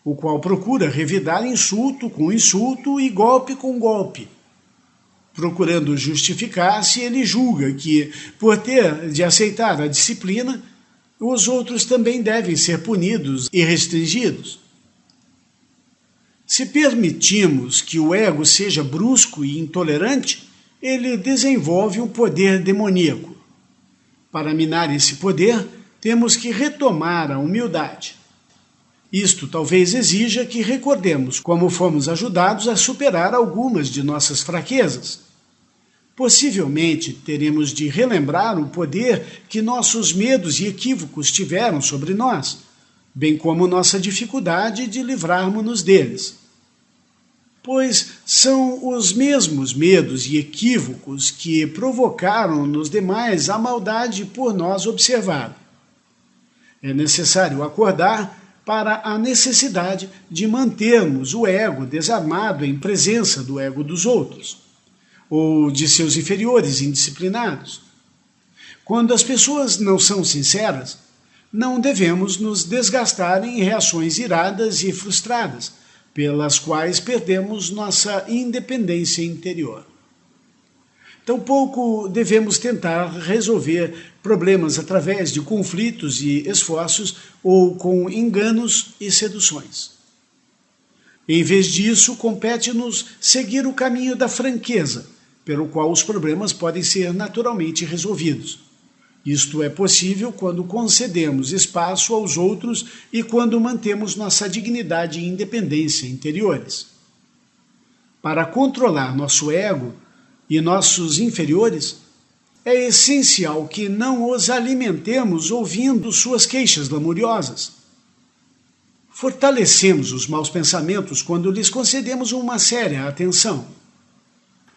o qual procura revidar insulto com insulto e golpe com golpe. Procurando justificar-se, ele julga que, por ter de aceitar a disciplina, os outros também devem ser punidos e restringidos. Se permitimos que o ego seja brusco e intolerante, ele desenvolve um poder demoníaco. Para minar esse poder, temos que retomar a humildade. Isto talvez exija que recordemos como fomos ajudados a superar algumas de nossas fraquezas. Possivelmente teremos de relembrar o poder que nossos medos e equívocos tiveram sobre nós, bem como nossa dificuldade de livrarmos-nos deles. Pois são os mesmos medos e equívocos que provocaram nos demais a maldade por nós observada. É necessário acordar para a necessidade de mantermos o ego desarmado em presença do ego dos outros, ou de seus inferiores indisciplinados. Quando as pessoas não são sinceras, não devemos nos desgastar em reações iradas e frustradas, pelas quais perdemos nossa independência interior. Tampouco devemos tentar resolver problemas através de conflitos e esforços ou com enganos e seduções. Em vez disso, compete-nos seguir o caminho da franqueza, pelo qual os problemas podem ser naturalmente resolvidos. Isto é possível quando concedemos espaço aos outros e quando mantemos nossa dignidade e independência interiores. Para controlar nosso ego e nossos inferiores, é essencial que não os alimentemos ouvindo suas queixas lamuriosas. Fortalecemos os maus pensamentos quando lhes concedemos uma séria atenção.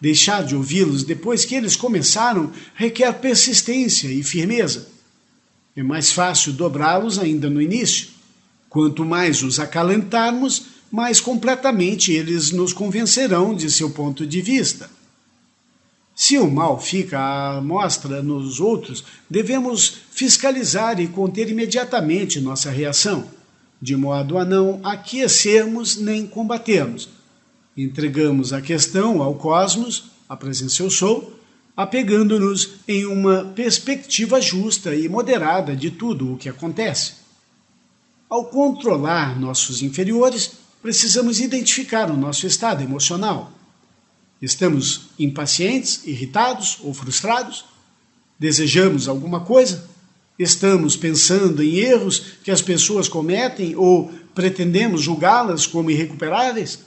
Deixar de ouvi-los depois que eles começaram requer persistência e firmeza. É mais fácil dobrá-los ainda no início. Quanto mais os acalentarmos, mais completamente eles nos convencerão de seu ponto de vista. Se o mal fica à mostra nos outros, devemos fiscalizar e conter imediatamente nossa reação, de modo a não aquecermos nem combatermos. Entregamos a questão ao cosmos, a presença eu sou, apegando-nos em uma perspectiva justa e moderada de tudo o que acontece. Ao controlar nossos inferiores, precisamos identificar o nosso estado emocional. Estamos impacientes, irritados ou frustrados? Desejamos alguma coisa? Estamos pensando em erros que as pessoas cometem ou pretendemos julgá-las como irrecuperáveis?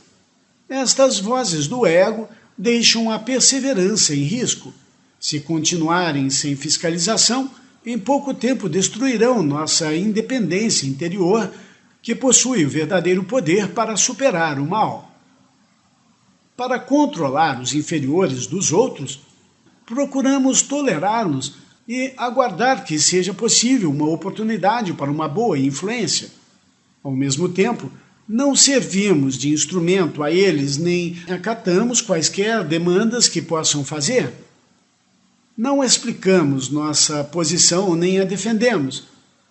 Estas vozes do ego deixam a perseverança em risco. Se continuarem sem fiscalização, em pouco tempo destruirão nossa independência interior, que possui o verdadeiro poder para superar o mal. Para controlar os inferiores dos outros, procuramos tolerá-los e aguardar que seja possível uma oportunidade para uma boa influência. Ao mesmo tempo, não servimos de instrumento a eles nem acatamos quaisquer demandas que possam fazer. Não explicamos nossa posição nem a defendemos.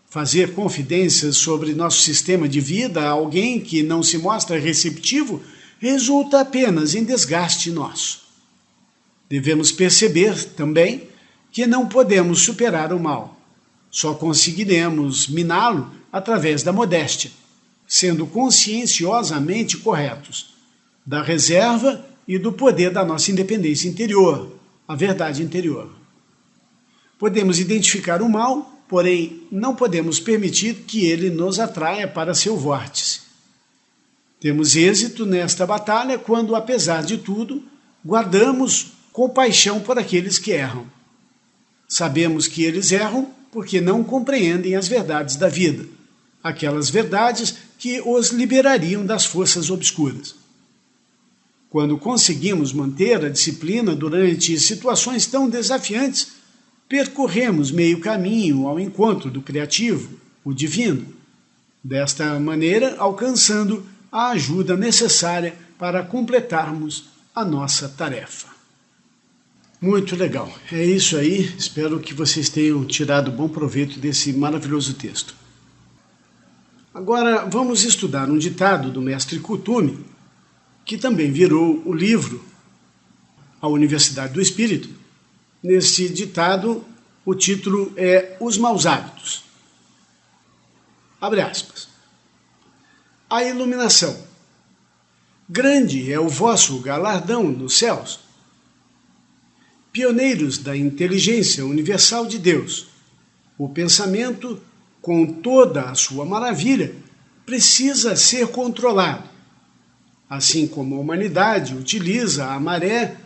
Fazer confidências sobre nosso sistema de vida a alguém que não se mostra receptivo resulta apenas em desgaste nosso. Devemos perceber também que não podemos superar o mal. Só conseguiremos miná-lo através da modéstia, sendo conscienciosamente corretos, da reserva e do poder da nossa independência interior, a verdade interior. Podemos identificar o mal, porém não podemos permitir que ele nos atraia para seu vórtice. Temos êxito nesta batalha quando, apesar de tudo, guardamos compaixão por aqueles que erram. Sabemos que eles erram porque não compreendem as verdades da vida, aquelas verdades que os liberariam das forças obscuras. Quando conseguimos manter a disciplina durante situações tão desafiantes, percorremos meio caminho ao encontro do criativo, o divino, desta maneira alcançando a ajuda necessária para completarmos a nossa tarefa. Muito legal. É isso aí. Espero que vocês tenham tirado bom proveito desse maravilhoso texto. Agora vamos estudar um ditado do mestre Kuthumi, que também virou o livro A Universidade do Espírito. Nesse ditado, o título é Os Maus Hábitos. Abre aspas. A iluminação. Grande é o vosso galardão nos céus. Pioneiros da inteligência universal de Deus, o pensamento, com toda a sua maravilha, precisa ser controlado, assim como a humanidade utiliza a maré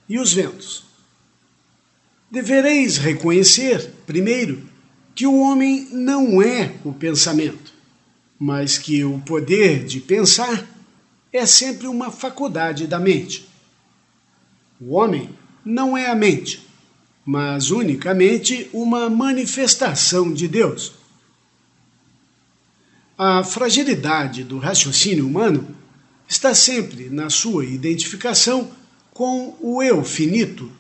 e os ventos. Devereis reconhecer, primeiro, que o homem não é o pensamento, mas que o poder de pensar é sempre uma faculdade da mente. O homem não é a mente, mas unicamente uma manifestação de Deus. A fragilidade do raciocínio humano está sempre na sua identificação com o eu finito.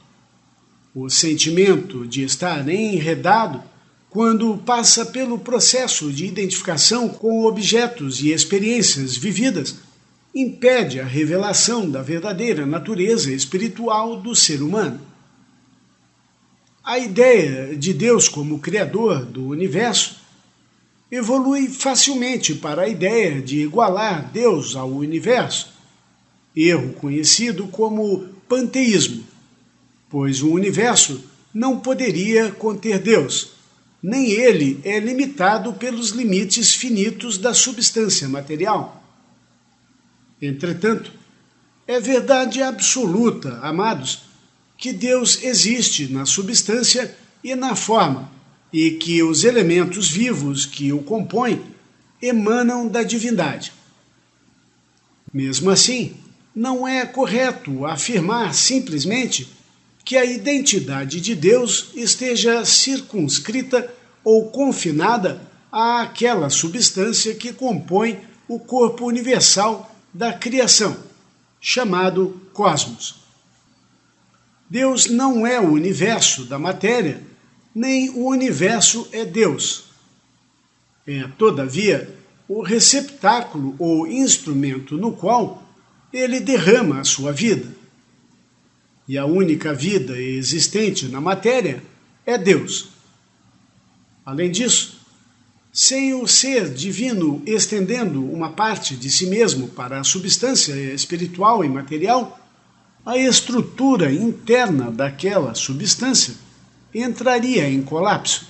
O sentimento de estar enredado quando passa pelo processo de identificação com objetos e experiências vividas, impede a revelação da verdadeira natureza espiritual do ser humano. A ideia de Deus como Criador do universo evolui facilmente para a ideia de igualar Deus ao universo, erro conhecido como panteísmo, pois o universo não poderia conter Deus, nem ele é limitado pelos limites finitos da substância material. Entretanto, é verdade absoluta, amados, que Deus existe na substância e na forma, e que os elementos vivos que o compõem emanam da divindade. Mesmo assim, não é correto afirmar simplesmente que a identidade de Deus esteja circunscrita ou confinada àquela substância que compõe o corpo universal da criação, chamado cosmos. Deus não é o universo da matéria, nem o universo é Deus. É, todavia, o receptáculo ou instrumento no qual ele derrama a sua vida. E a única vida existente na matéria é Deus. Além disso, sem o ser divino estendendo uma parte de si mesmo para a substância espiritual e material, a estrutura interna daquela substância entraria em colapso.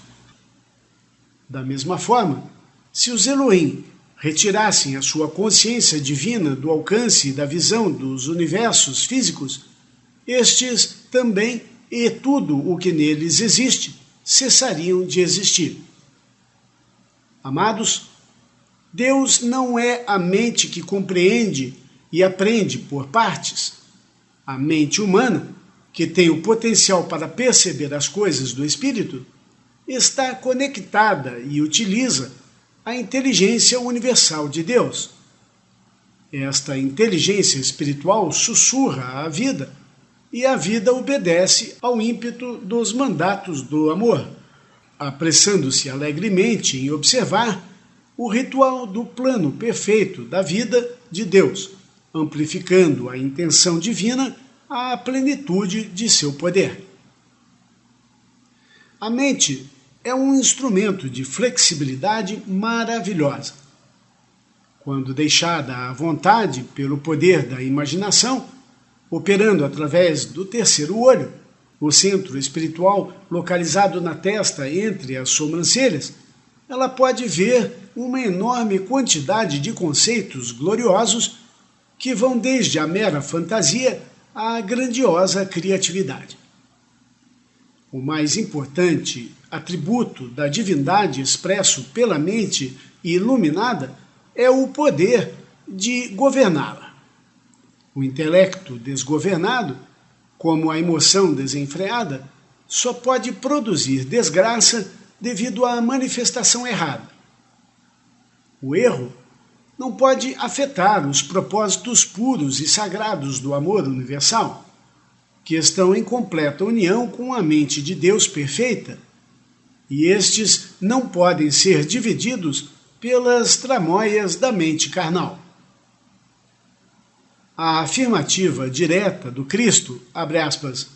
Da mesma forma, se os Elohim retirassem a sua consciência divina do alcance e da visão dos universos físicos, estes também e tudo o que neles existe cessariam de existir. Amados, Deus não é a mente que compreende e aprende por partes. A mente humana, que tem o potencial para perceber as coisas do espírito, está conectada e utiliza a inteligência universal de Deus. Esta inteligência espiritual sussurra a vida, e a vida obedece ao ímpeto dos mandatos do amor, apressando-se alegremente em observar o ritual do plano perfeito da vida de Deus, amplificando a intenção divina à plenitude de seu poder. A mente é um instrumento de flexibilidade maravilhosa. Quando deixada à vontade pelo poder da imaginação, operando através do terceiro olho, o centro espiritual localizado na testa entre as sobrancelhas, ela pode ver uma enorme quantidade de conceitos gloriosos que vão desde a mera fantasia à grandiosa criatividade. O mais importante atributo da divindade expresso pela mente iluminada é o poder de governá-la. O intelecto desgovernado, como a emoção desenfreada, só pode produzir desgraça devido à manifestação errada. O erro não pode afetar os propósitos puros e sagrados do amor universal, que estão em completa união com a mente de Deus perfeita, e estes não podem ser divididos pelas tramóias da mente carnal. A afirmativa direta do Cristo, abre aspas,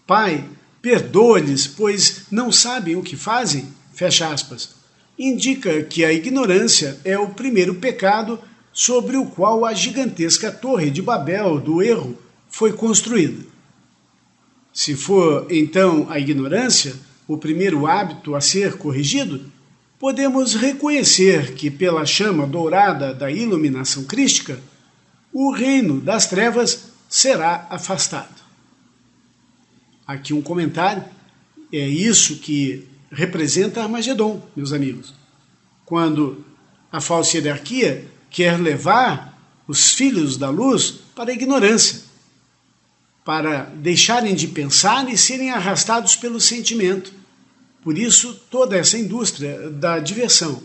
Pai, perdoa-lhes, pois não sabem o que fazem, fecha aspas, indica que a ignorância é o primeiro pecado sobre o qual a gigantesca Torre de Babel do erro foi construída. Se for, então, a ignorância o primeiro hábito a ser corrigido, podemos reconhecer que, pela chama dourada da iluminação crística, o reino das trevas será afastado. Aqui um comentário, é isso que representa Armagedon, meus amigos. Quando a falsa hierarquia quer levar os filhos da luz para a ignorância, para deixarem de pensar e serem arrastados pelo sentimento. Por isso, toda essa indústria da diversão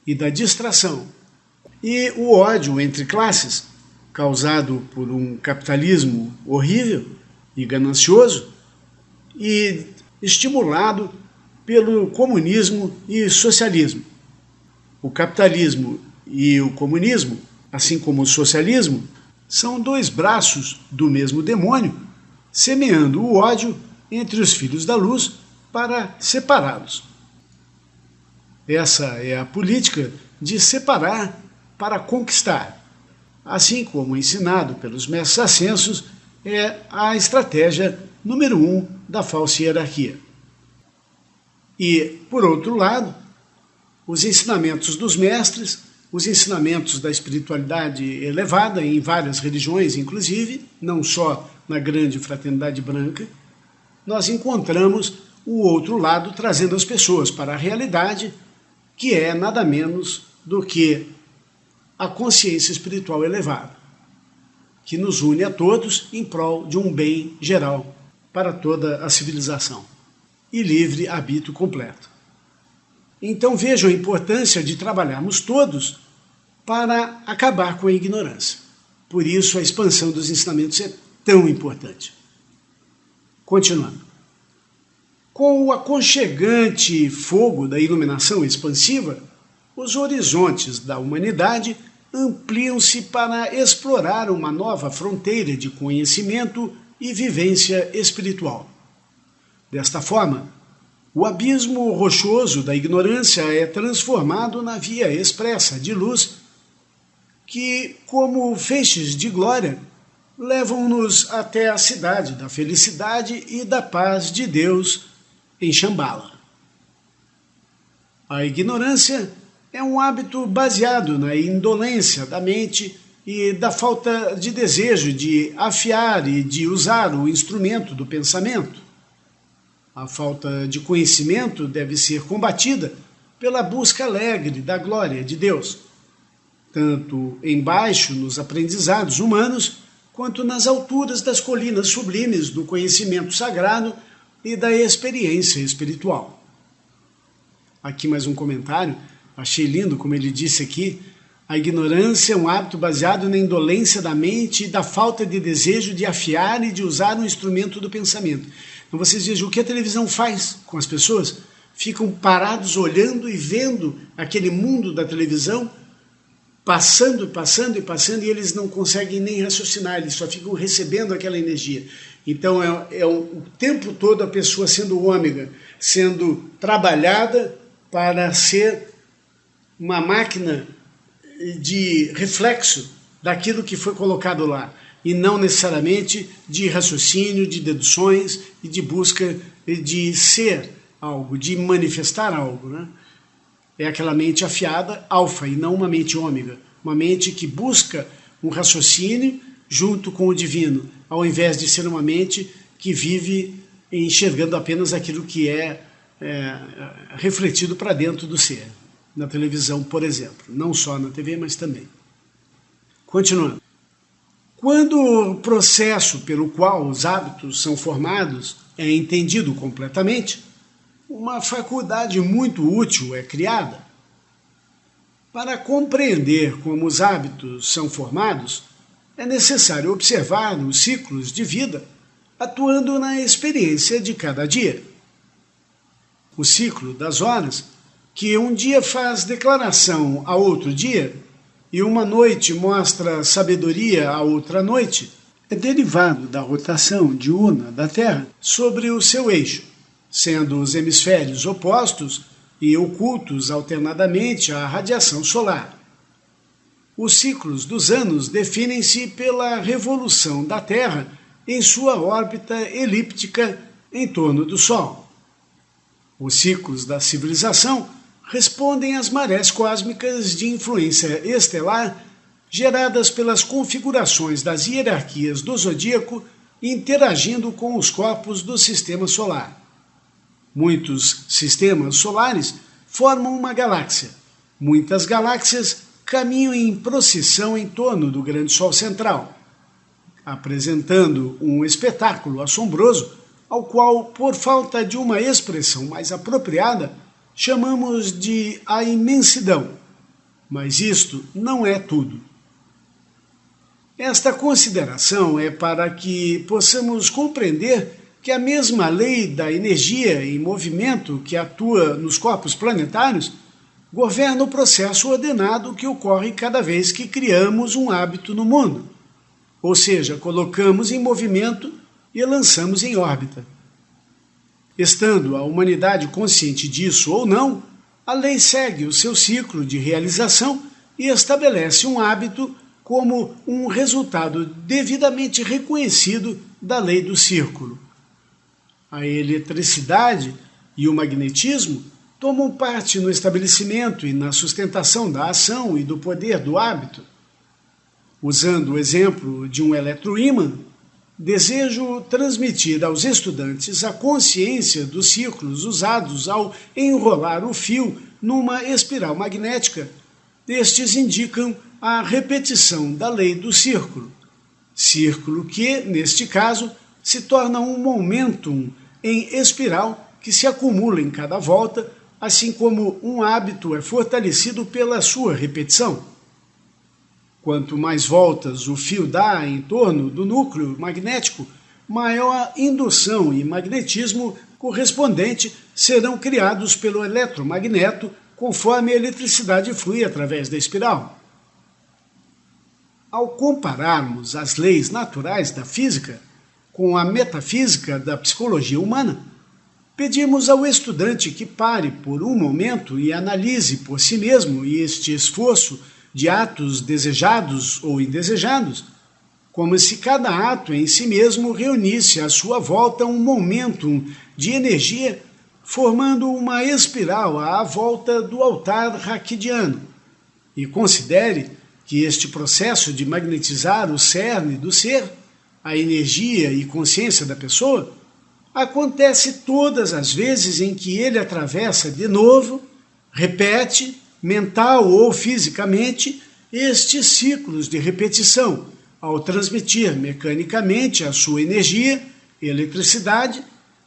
e da distração. E o ódio entre classes, causado por um capitalismo horrível e ganancioso, e estimulado pelo comunismo e socialismo. O capitalismo e o comunismo, assim como o socialismo, são dois braços do mesmo demônio, semeando o ódio entre os filhos da luz para separá-los. Essa é a política de separar para conquistar. Assim como ensinado pelos mestres ascensos, é a estratégia número 1 da falsa hierarquia. E, por outro lado, os ensinamentos dos mestres, os ensinamentos da espiritualidade elevada em várias religiões, inclusive, não só na grande fraternidade branca, nós encontramos o outro lado trazendo as pessoas para a realidade, que é nada menos do que a consciência espiritual elevada, que nos une a todos em prol de um bem geral para toda a civilização e livre arbítrio completo. Então vejam a importância de trabalharmos todos para acabar com a ignorância. Por isso a expansão dos ensinamentos é tão importante. Continuando. Com o aconchegante fogo da iluminação expansiva, os horizontes da humanidade ampliam-se para explorar uma nova fronteira de conhecimento e vivência espiritual. Desta forma, o abismo rochoso da ignorância é transformado na via expressa de luz que, como feixes de glória, levam-nos até a cidade da felicidade e da paz de Deus em Shambhala. A ignorância é um hábito baseado na indolência da mente e da falta de desejo de afiar e de usar o instrumento do pensamento. A falta de conhecimento deve ser combatida pela busca alegre da glória de Deus, tanto embaixo nos aprendizados humanos, quanto nas alturas das colinas sublimes do conhecimento sagrado e da experiência espiritual. Aqui mais um comentário, achei lindo como ele disse aqui, a ignorância é um hábito baseado na indolência da mente e da falta de desejo de afiar e de usar um instrumento do pensamento. Então vocês vejam o que a televisão faz com as pessoas, ficam parados olhando e vendo aquele mundo da televisão passando, passando e passando, e eles não conseguem nem raciocinar, eles só ficam recebendo aquela energia. Então o tempo todo a pessoa sendo ômega, sendo trabalhada para ser uma máquina de reflexo daquilo que foi colocado lá, e não necessariamente de raciocínio, de deduções e de busca de ser algo, de manifestar algo, né? É aquela mente afiada, alfa, e não uma mente ômega, uma mente que busca um raciocínio junto com o divino, ao invés de ser uma mente que vive enxergando apenas aquilo que é refletido para dentro do ser, na televisão, por exemplo, não só na TV, mas também. Continuando. Quando o processo pelo qual os hábitos são formados é entendido completamente, uma faculdade muito útil é criada. Para compreender como os hábitos são formados, é necessário observar os ciclos de vida atuando na experiência de cada dia. O ciclo das horas, que um dia faz declaração a outro dia, e uma noite mostra sabedoria a outra noite, é derivado da rotação diurna da Terra sobre o seu eixo, sendo os hemisférios opostos e ocultos alternadamente à radiação solar. Os ciclos dos anos definem-se pela revolução da Terra em sua órbita elíptica em torno do Sol. Os ciclos da civilização respondem às marés cósmicas de influência estelar geradas pelas configurações das hierarquias do zodíaco interagindo com os corpos do sistema solar. Muitos sistemas solares formam uma galáxia. Muitas galáxias caminham em procissão em torno do grande Sol central, apresentando um espetáculo assombroso ao qual, por falta de uma expressão mais apropriada, chamamos de a imensidão. Mas isto não é tudo. Esta consideração é para que possamos compreender que a mesma lei da energia em movimento que atua nos corpos planetários governa o processo ordenado que ocorre cada vez que criamos um hábito no mundo, ou seja, colocamos em movimento e lançamos em órbita. Estando a humanidade consciente disso ou não, a lei segue o seu ciclo de realização e estabelece um hábito como um resultado devidamente reconhecido da lei do círculo. A eletricidade e o magnetismo tomam parte no estabelecimento e na sustentação da ação e do poder do hábito. Usando o exemplo de um eletroímã, desejo transmitir aos estudantes a consciência dos ciclos usados ao enrolar o fio numa espiral magnética. Estes indicam a repetição da lei do círculo. Círculo que, neste caso, se torna um momentum em espiral que se acumula em cada volta, assim como um hábito é fortalecido pela sua repetição. Quanto mais voltas o fio dá em torno do núcleo magnético, maior indução e magnetismo correspondente serão criados pelo eletromagneto conforme a eletricidade flui através da espiral. Ao compararmos as leis naturais da física com a metafísica da psicologia humana, pedimos ao estudante que pare por um momento e analise por si mesmo este esforço de atos desejados ou indesejados, como se cada ato em si mesmo reunisse à sua volta um momentum de energia, formando uma espiral à volta do altar raquidiano, e considere que este processo de magnetizar o cerne do ser, a energia e consciência da pessoa, acontece todas as vezes em que ele atravessa de novo, repete, mental ou fisicamente, estes ciclos de repetição, ao transmitir mecanicamente a sua energia, eletricidade,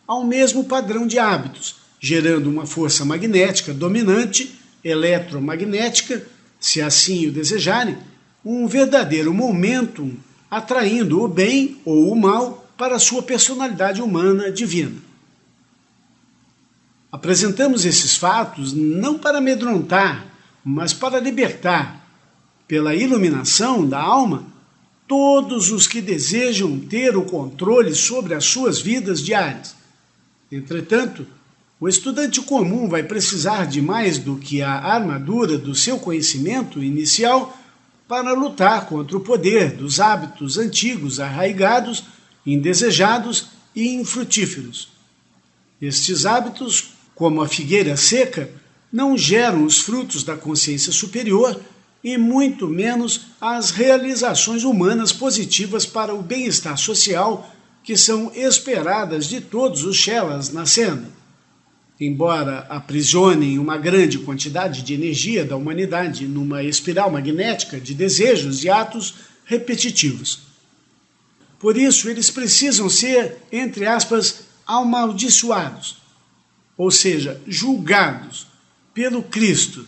ao mesmo padrão de hábitos, gerando uma força magnética dominante, eletromagnética, se assim o desejarem, um verdadeiro momentum, atraindo o bem ou o mal para a sua personalidade humana divina. Apresentamos esses fatos não para amedrontar, mas para libertar, pela iluminação da alma todos os que desejam ter o controle sobre as suas vidas diárias. Entretanto, o estudante comum vai precisar de mais do que a armadura do seu conhecimento inicial para lutar contra o poder dos hábitos antigos, arraigados, indesejados e infrutíferos. Estes hábitos, como a figueira seca, não geram os frutos da consciência superior e muito menos as realizações humanas positivas para o bem-estar social que são esperadas de todos os chelas na senda. Embora aprisionem uma grande quantidade de energia da humanidade numa espiral magnética de desejos e atos repetitivos. Por isso, eles precisam ser, entre aspas, amaldiçoados, ou seja, julgados pelo Cristo,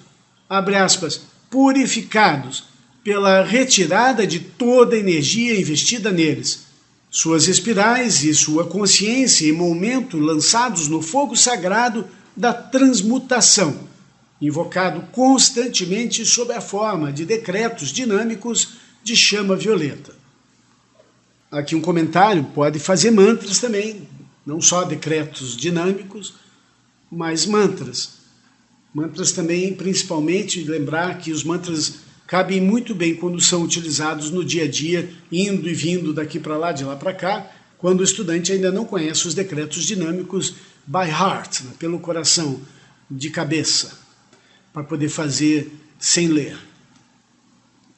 abre aspas, purificados pela retirada de toda a energia investida neles. Suas espirais e sua consciência e momento lançados no fogo sagrado da transmutação, invocado constantemente sob a forma de decretos dinâmicos de chama violeta. Aqui um comentário, pode fazer mantras também, não só decretos dinâmicos, mas mantras. Mantras também, principalmente, lembrar que os mantras cabem muito bem quando são utilizados no dia a dia, indo e vindo daqui para lá, de lá para cá, quando o estudante ainda não conhece os decretos dinâmicos by heart, né, pelo coração, de cabeça, para poder fazer sem ler.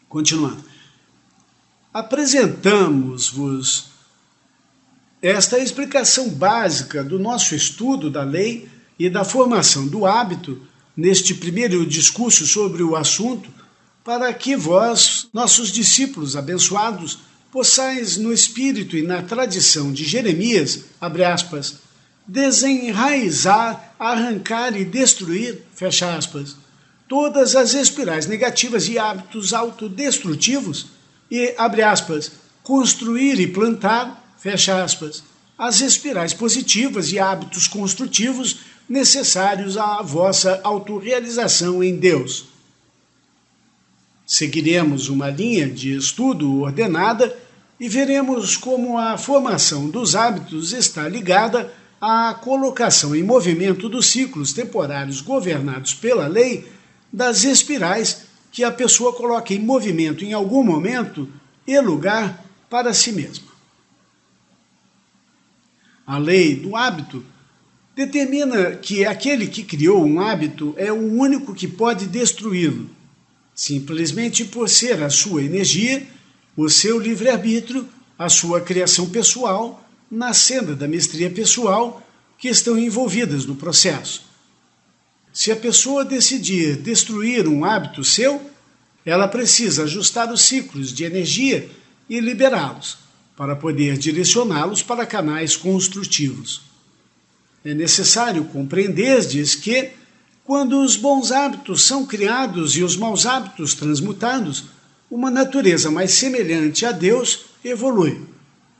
Continuando. Apresentamos-vos esta explicação básica do nosso estudo da lei e da formação do hábito neste primeiro discurso sobre o assunto, para que vós, nossos discípulos abençoados, possais no espírito e na tradição de Jeremias, abre aspas, desenraizar, arrancar e destruir, fecha aspas, todas as espirais negativas e hábitos autodestrutivos e, abre aspas, construir e plantar, fecha aspas, as espirais positivas e hábitos construtivos necessários à vossa autorrealização em Deus. Seguiremos uma linha de estudo ordenada e veremos como a formação dos hábitos está ligada à colocação em movimento dos ciclos temporários governados pela lei das espirais que a pessoa coloca em movimento em algum momento e lugar para si mesma. A lei do hábito determina que aquele que criou um hábito é o único que pode destruí-lo, simplesmente por ser a sua energia, o seu livre-arbítrio, a sua criação pessoal, na senda da mestria pessoal, que estão envolvidas no processo. Se a pessoa decidir destruir um hábito seu, ela precisa ajustar os ciclos de energia e liberá-los, para poder direcioná-los para canais construtivos. É necessário compreenderdes que, quando os bons hábitos são criados e os maus hábitos transmutados, uma natureza mais semelhante a Deus evolui,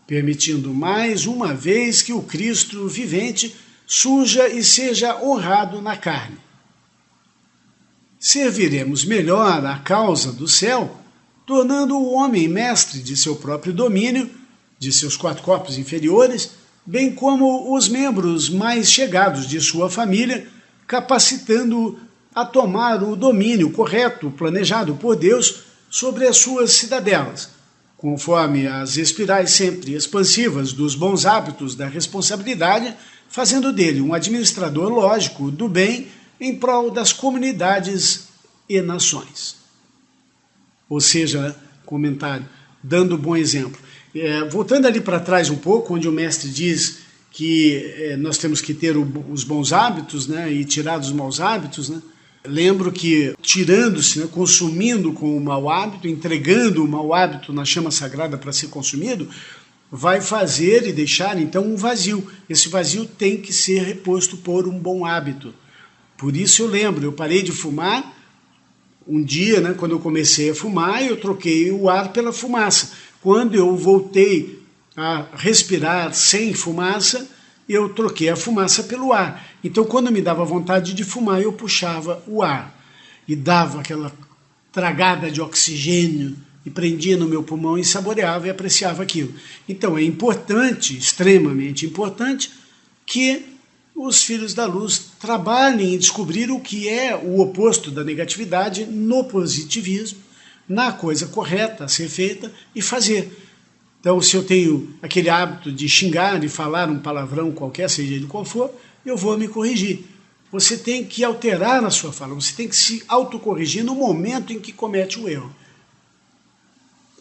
permitindo mais uma vez que o Cristo vivente surja e seja honrado na carne. Serviremos melhor à causa do céu, tornando o homem mestre de seu próprio domínio, de seus 4 corpos inferiores, bem como os membros mais chegados de sua família, capacitando-o a tomar o domínio correto planejado por Deus sobre as suas cidadelas, conforme as espirais sempre expansivas dos bons hábitos da responsabilidade, fazendo dele um administrador lógico do bem em prol das comunidades e nações. Ou seja, comentário, dando bom exemplo. Voltando ali para trás um pouco, onde o mestre diz que nós temos que ter os bons hábitos, né, e tirar os maus hábitos, né? Lembro que tirando-se, né, consumindo com o mau hábito, entregando o mau hábito na chama sagrada para ser consumido, vai fazer e deixar então um vazio. Esse vazio tem que ser reposto por um bom hábito. Por isso eu lembro, eu parei de fumar um dia, né, quando eu comecei a fumar, eu troquei o ar pela fumaça. Quando eu voltei a respirar sem fumaça, eu troquei a fumaça pelo ar. Então, quando me dava vontade de fumar, eu puxava o ar e dava aquela tragada de oxigênio e prendia no meu pulmão e saboreava e apreciava aquilo. Então é importante, extremamente importante, que os filhos da luz trabalhem em descobrir o que é o oposto da negatividade no positivismo, na coisa correta a ser feita e fazer. Então, se eu tenho aquele hábito de xingar e falar um palavrão qualquer, seja ele qual for, eu vou me corrigir. Você tem que alterar a sua fala, você tem que se autocorrigir no momento em que comete o erro.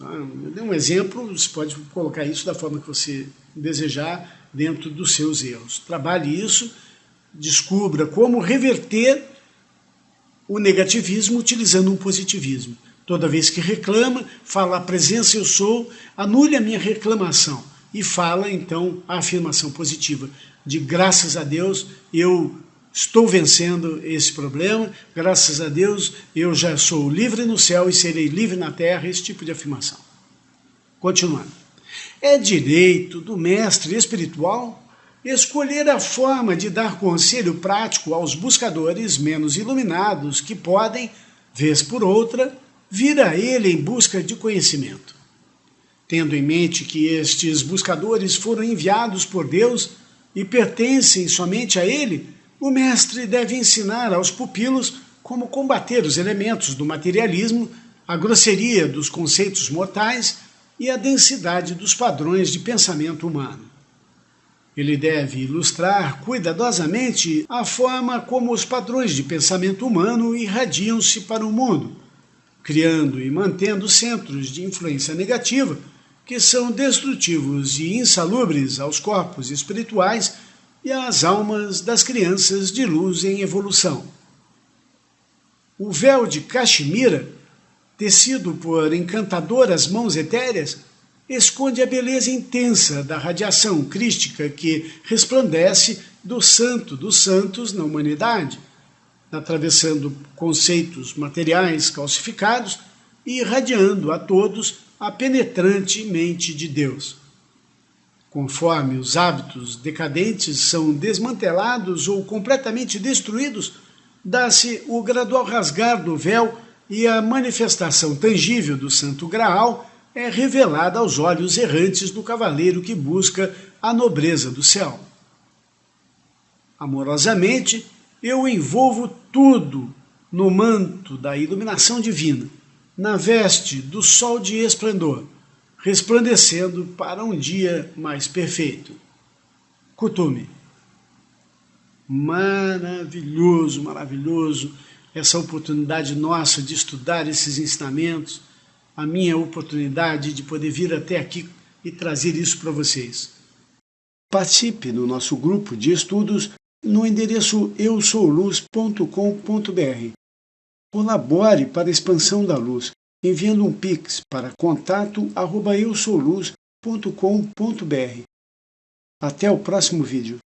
Eu dei um exemplo, você pode colocar isso da forma que você desejar dentro dos seus erros. Trabalhe isso, descubra como reverter o negativismo utilizando um positivismo. Toda vez que reclama, fala a presença eu sou, anule a minha reclamação e fala então a afirmação positiva de graças a Deus eu estou vencendo esse problema, graças a Deus eu já sou livre no céu e serei livre na terra, esse tipo de afirmação. Continuando. É direito do mestre espiritual escolher a forma de dar conselho prático aos buscadores menos iluminados que podem, vez por outra, vir a ele em busca de conhecimento. Tendo em mente que estes buscadores foram enviados por Deus e pertencem somente a ele, o mestre deve ensinar aos pupilos como combater os elementos do materialismo, a grosseria dos conceitos mortais e a densidade dos padrões de pensamento humano. Ele deve ilustrar cuidadosamente a forma como os padrões de pensamento humano irradiam-se para o mundo, criando e mantendo centros de influência negativa que são destrutivos e insalubres aos corpos espirituais e às almas das crianças de luz em evolução. O véu de Caxemira, tecido por encantadoras mãos etéreas, esconde a beleza intensa da radiação crística que resplandece do santo dos santos na humanidade, atravessando conceitos materiais calcificados e irradiando a todos a penetrante mente de Deus. Conforme os hábitos decadentes são desmantelados ou completamente destruídos, dá-se o gradual rasgar do véu e a manifestação tangível do Santo Graal é revelada aos olhos errantes do cavaleiro que busca a nobreza do céu. Amorosamente, eu envolvo tudo no manto da iluminação divina, na veste do sol de esplendor, resplandecendo para um dia mais perfeito. Kuthumi. Maravilhoso, maravilhoso essa oportunidade nossa de estudar esses ensinamentos, a minha oportunidade de poder vir até aqui e trazer isso para vocês. Participe do nosso grupo de estudos no endereço eusouluz.com.br. Colabore para a expansão da luz, enviando um Pix para contato@eusouluz.com.br. Até o próximo vídeo.